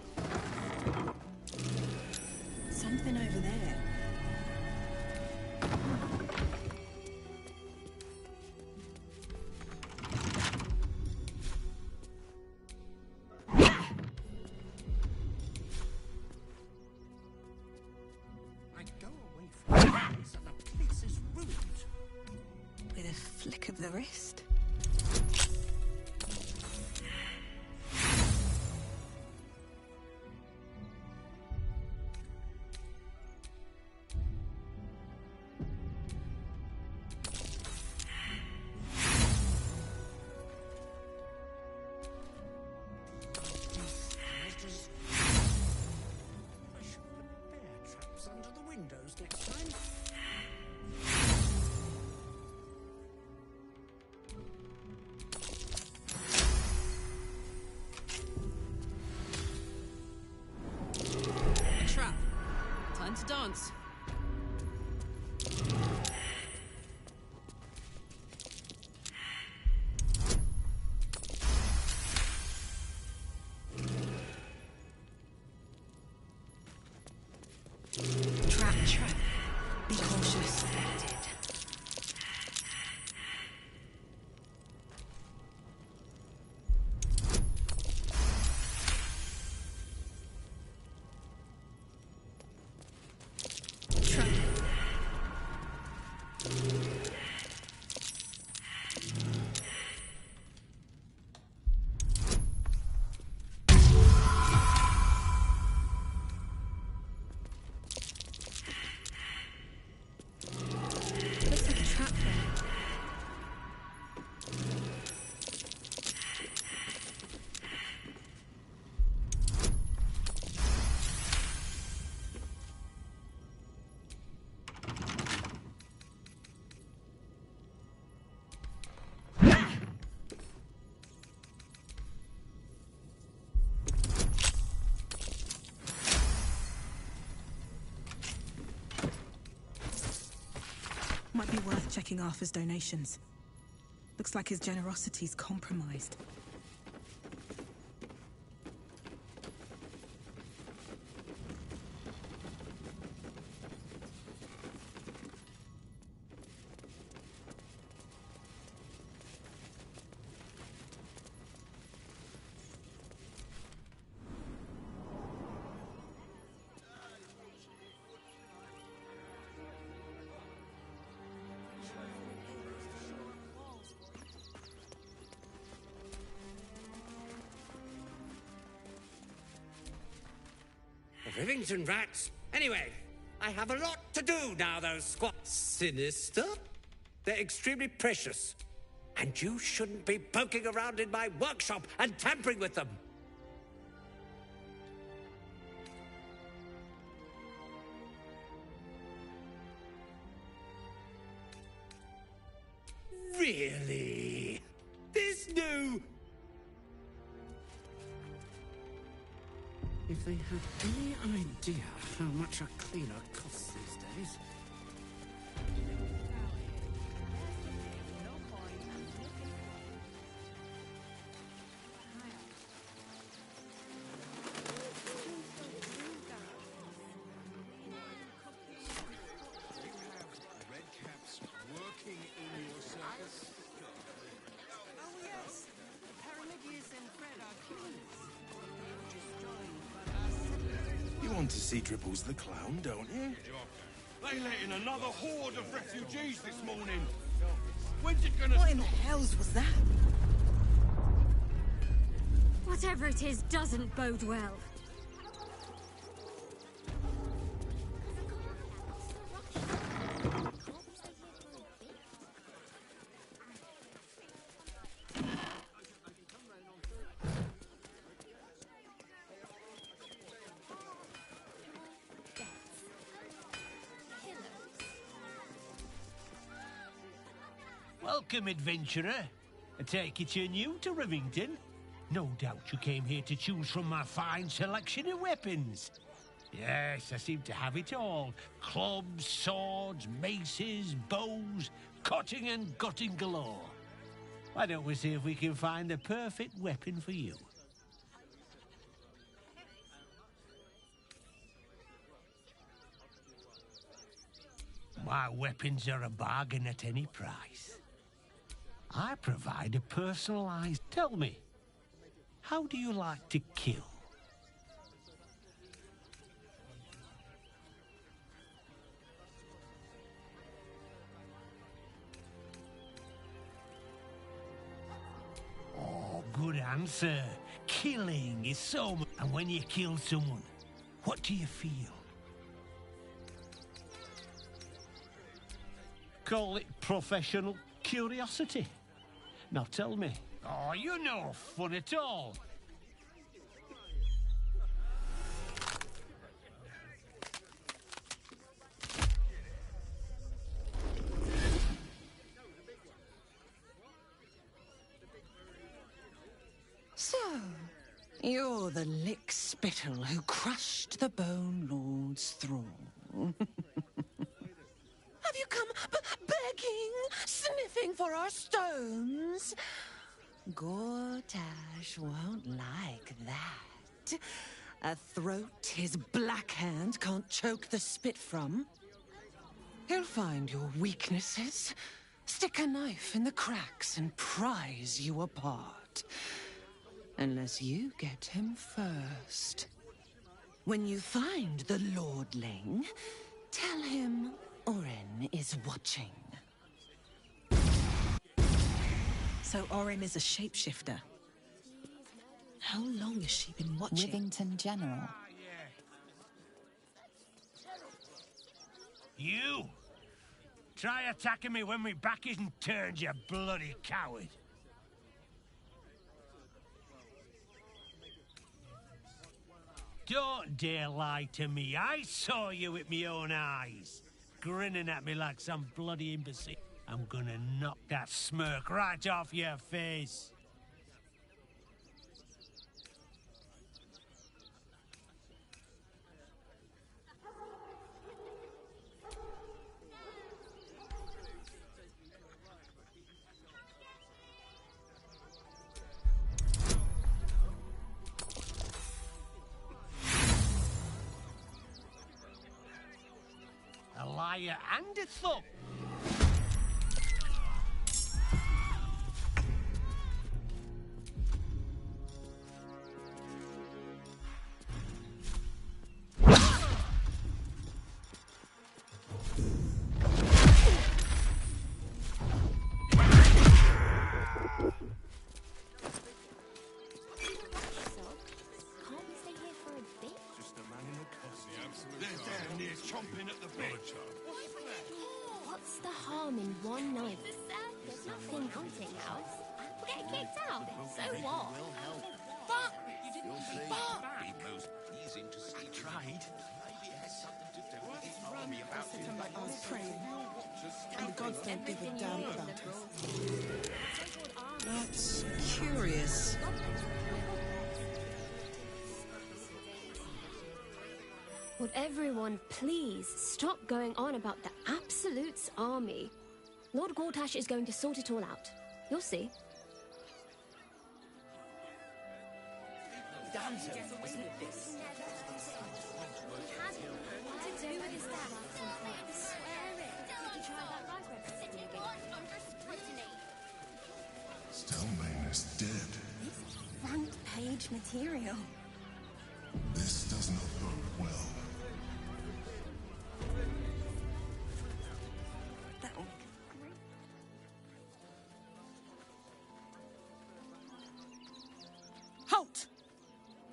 Something over there. I go away from this and the place is ruined. With a flick of the wrist. I should put bear traps under the windows next time. A trap. Time to dance. Trap. Be cautious. Trap. Looks like a trap there. Might be worth checking Arthur's donations. Looks like his generosity's compromised. Rivington rats. Anyway, I have a lot to do now, those squats. Sinister? They're extremely precious. And you shouldn't be poking around in my workshop and tampering with them. Really? There's no... If they had any idea how much a cleaner costs these days. No coin, want to see Dribbles the Clown, don't you? They let in another horde of refugees this morning. When's it gonna What in the hells was that? Whatever it is doesn't bode well. Welcome, adventurer. I take it you're new to Rivington. No doubt you came here to choose from my fine selection of weapons. Yes, I seem to have it all. Clubs, swords, maces, bows, cutting and gutting galore. Why don't we see if we can find the perfect weapon for you? My weapons are a bargain at any price. I provide a personalized... Tell me, how do you like to kill? Oh, good answer. Killing is so much... And when you kill someone, what do you feel? Call it professional curiosity. Now tell me. Oh, you're no fun at all. So, you're the lick-spittle who crushed the Bone Lord's thrall. Have you come begging, sniffing for our stones? Gortash won't like that. A throat his black hand can't choke the spit from. He'll find your weaknesses, stick a knife in the cracks and prize you apart. Unless you get him first. When you find the Lordling, tell him Orin is watching. So Orin is a shapeshifter. How long has she been watching? Rivington General. You! Try attacking me when my back isn't turned, you bloody coward! Don't dare lie to me. I saw you with my own eyes. Grinning at me like some bloody imbecile. I'm gonna knock that smirk right off your face. A liar and a thug. What's the harm in one night? There's nothing hunting house. We'll get kicked out. So what? But you didn't be most pleasing to see. I tried. Maybe it has something to do with the army about to invade. I was praying, and the gods don't give a damn about us. That's curious. Would everyone please stop going on about the Absolute's army? Lord Gortash is going to sort it all out. You'll see. Stelmane is dead. Front page material. This does not bode well.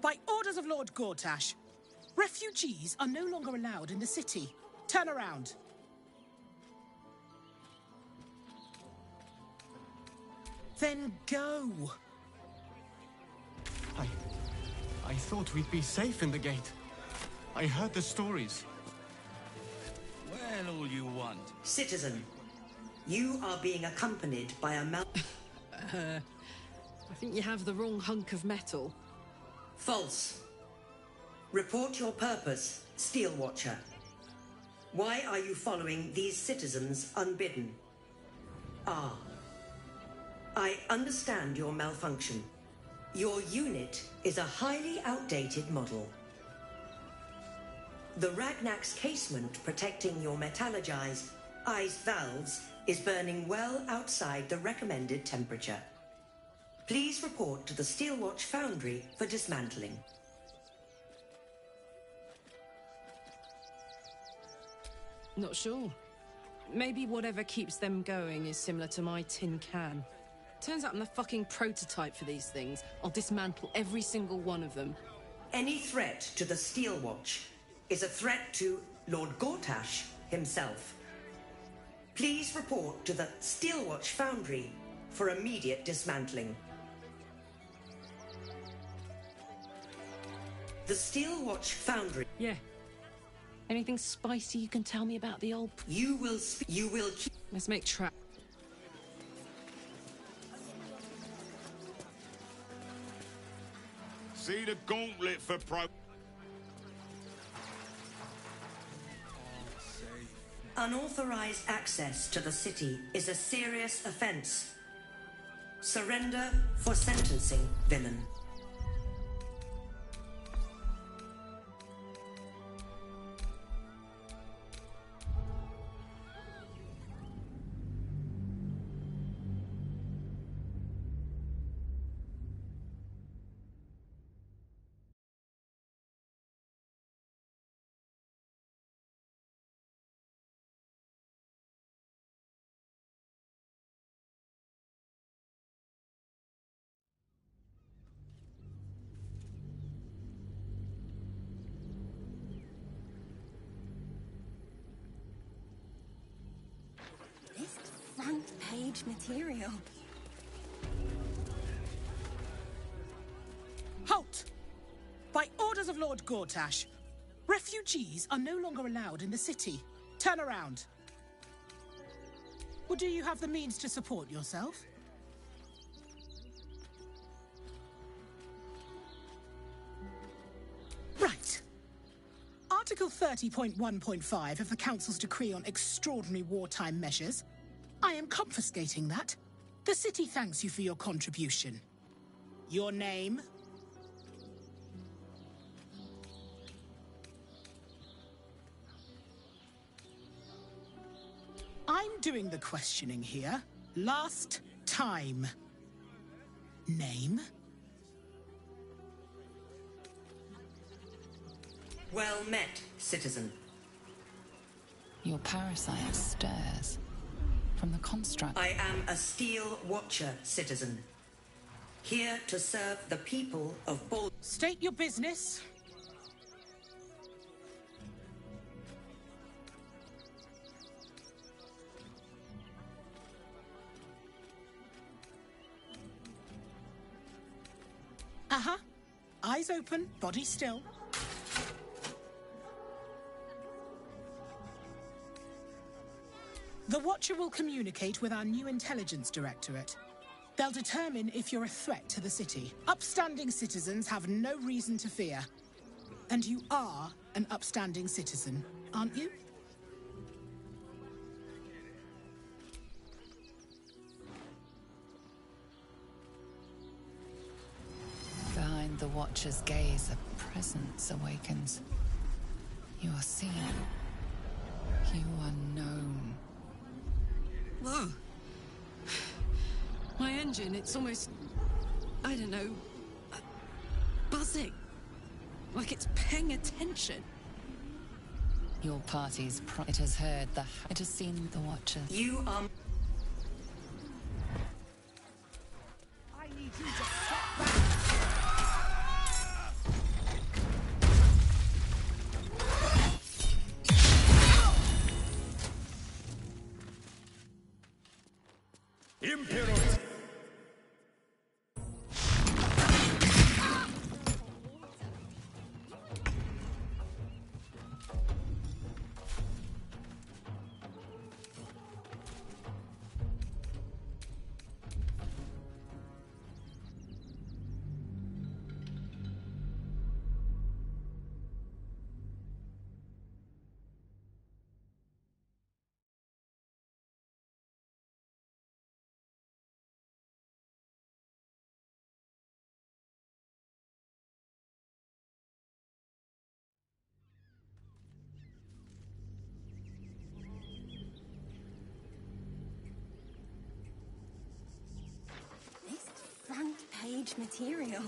By orders of Lord Gortash, refugees are no longer allowed in the city. Turn around. Then go. I thought we'd be safe in the gate. I heard the stories. Well, all you want. Citizen, you are being accompanied by a I think you have the wrong hunk of metal. False. Report your purpose, Steel Watcher. Why are you following these citizens unbidden? I understand your malfunction. Your unit is a highly outdated model. The Ragnak's casement protecting your metallurgized ice valves is burning well outside the recommended temperature. Please report to the Steelwatch Foundry for dismantling. Not sure. Maybe whatever keeps them going is similar to my tin can. Turns out I'm the fucking prototype for these things. I'll dismantle every single one of them. Any threat to the Steelwatch is a threat to Lord Gortash himself. Please report to the Steelwatch Foundry for immediate dismantling. The Steelwatch Foundry. Yeah. Anything spicy you can tell me about the old... You will Let's make track. See the gauntlet for pro... Unauthorized access to the city is a serious offense. Surrender for sentencing, villain. Front page material. Halt! By orders of Lord Gortash, refugees are no longer allowed in the city. Turn around. Or do you have the means to support yourself? Right. Article 30.1.5 of the Council's Decree on Extraordinary Wartime Measures. I am confiscating that. The city thanks you for your contribution. Your name? I'm doing the questioning here. Last time. Name? Well met, citizen. Your parasite stares. From the construct... I am a Steel Watcher, citizen. Here to serve the people of Baldurs... State your business. Uh-huh. Eyes open, body still. The Watcher will communicate with our new intelligence directorate. They'll determine if you're a threat to the city. Upstanding citizens have no reason to fear. And you are an upstanding citizen, aren't you? Behind the Watcher's gaze, a presence awakens. You are seen. You are known. Whoa. My engine, it's almost... I don't know... buzzing. Like it's paying attention. Your party's it has heard the... It has seen the Watcher. You are... I need you to stop that! page material.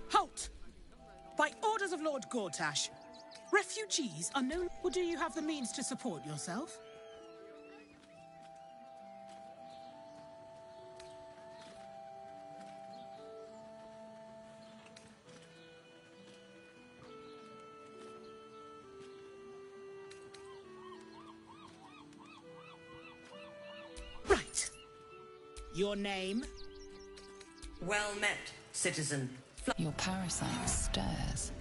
Halt! By orders of Lord Gortash, refugees are no... Or do you have the means to support yourself? Right. Your name? Well met, citizen. Your parasite stirs.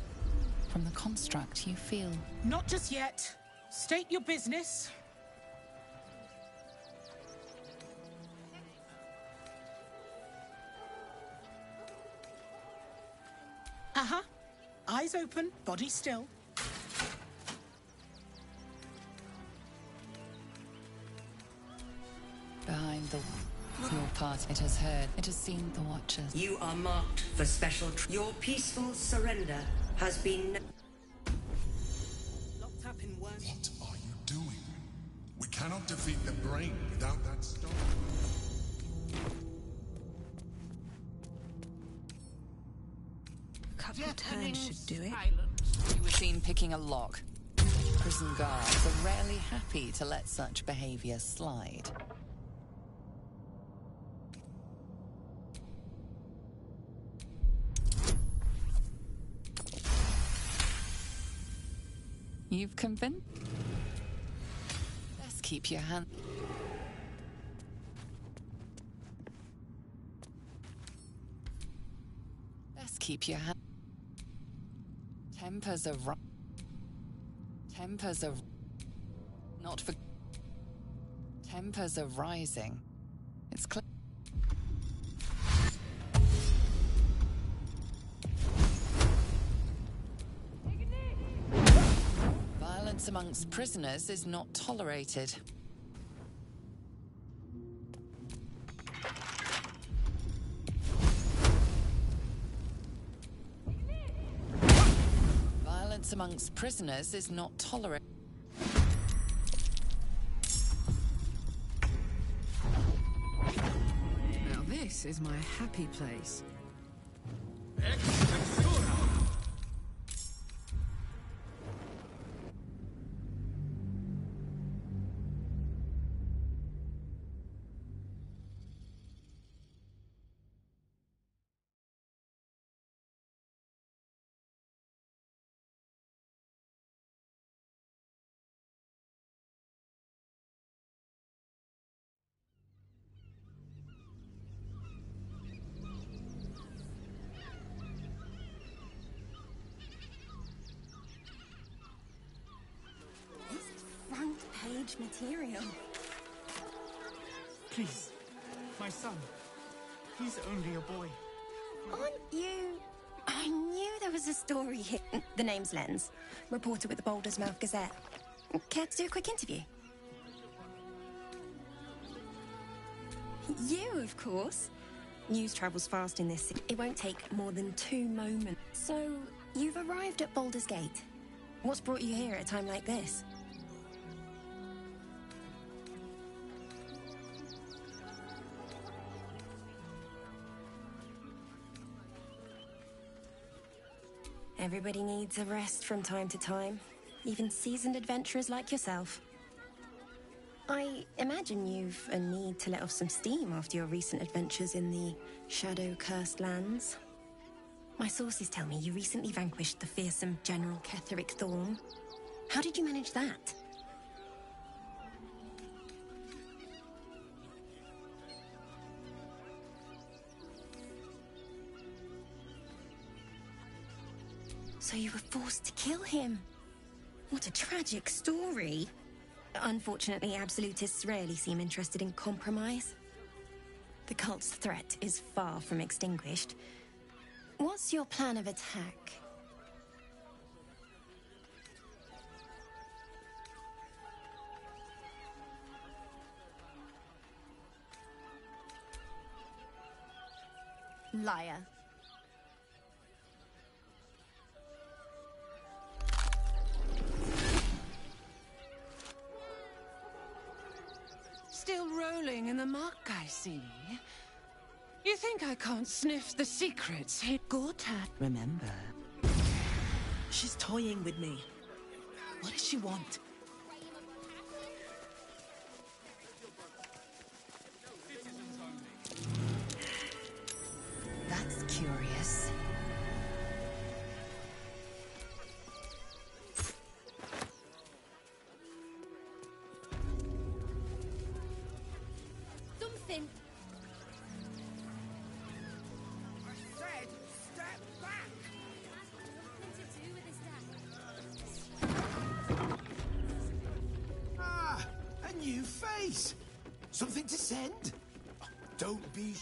From the construct, you feel... Not just yet. State your business. Uh-huh. Eyes open, body still. Behind the... Your part, it has heard, it has seen the Watchers. You are marked for special... Your peaceful surrender has been... Locked up in one... What are you doing? We cannot defeat the brain without that stone. A couple of turns should do it. You were seen picking a lock. Prison guards are rarely happy to let such behavior slide. You've convinced... Let's keep your hand... Let's keep your hand... Tempers are... Tempers are... Not for... Tempers are rising. It's clear... Violence amongst prisoners is not tolerated. Violence amongst prisoners is not tolerated. Now this is my happy place. Front page material. Please, my son. He's only a boy. Aren't you... I knew there was a story here. The name's Lens, reporter with the Baldurs Gazette. Care to do a quick interview? You, of course. News travels fast in this city. It won't take more than 2 moments. So, you've arrived at Baldurs Gate. What's brought you here at a time like this? Everybody needs a rest from time to time, even seasoned adventurers like yourself. I imagine you've a need to let off some steam after your recent adventures in the shadow-cursed lands. My sources tell me you recently vanquished the fearsome General Ketheric Thorn. How did you manage that? So you were forced to kill him. What a tragic story. Unfortunately, absolutists rarely seem interested in compromise. The cult's threat is far from extinguished. What's your plan of attack? Liar. Still rolling in the muck, I see. You think I can't sniff the secrets? Hey, Gortat, remember. She's toying with me. What does she want? That's curious. Something. I said, step back! Nothing to do with this Ah, a new face. Something to send? Oh, don't be. You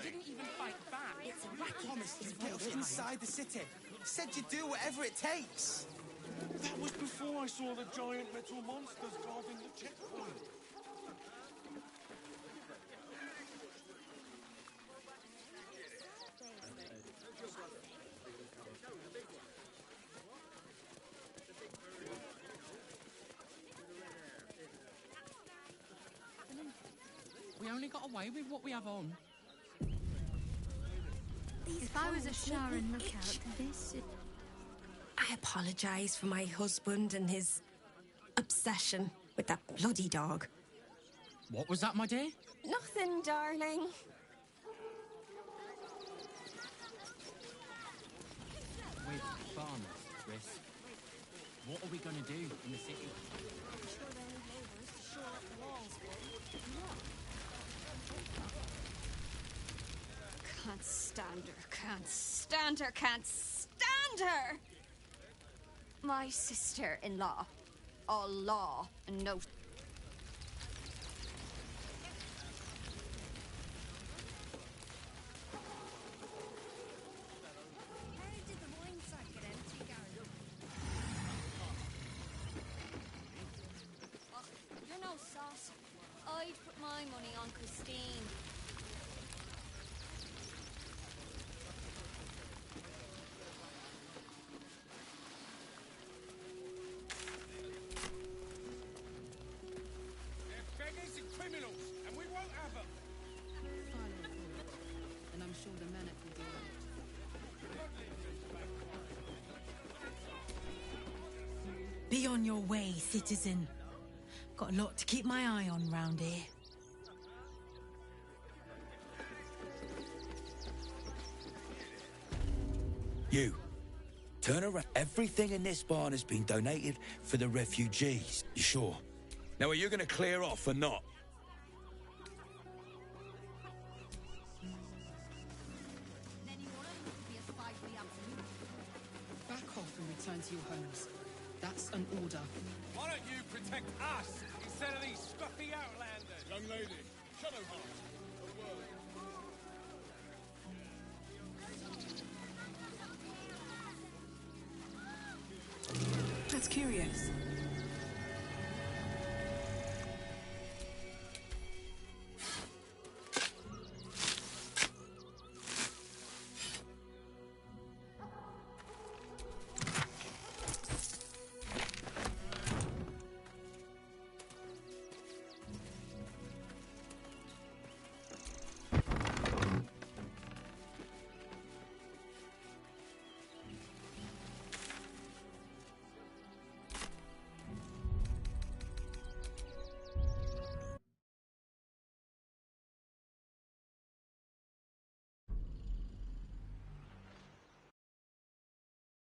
didn't even fight back. It's a racket. Promised you'd get us inside the city. Said you'd do whatever it takes. That was before I saw the giant metal monsters guarding the checkpoint. We only got away with what we have on. If I was a Sharon lookout, this is... I apologize for my husband and his obsession with that bloody dog. What was that, my dear? Nothing, darling. With farmers, Chris. What are we going to do in the city? I'm sure they'll need labourers to shore up the walls, Can't stand her, can't stand her, can't stand her! My sister-in-law. All law and no... You're no saucer. I'd put my money on Christine. They're beggars and criminals, and we won't have them. And I'm sure the Manic will do it. Be on your way, citizen. Got a lot to keep my eye on round here. You. Turn around. Everything in this barn has been donated for the refugees. You sure? Now, are you going to clear off or not? Back off and return to your homes. That's an order. Why don't you protect us instead of these scruffy outlanders? Young lady, Shadowheart, a word. That's curious.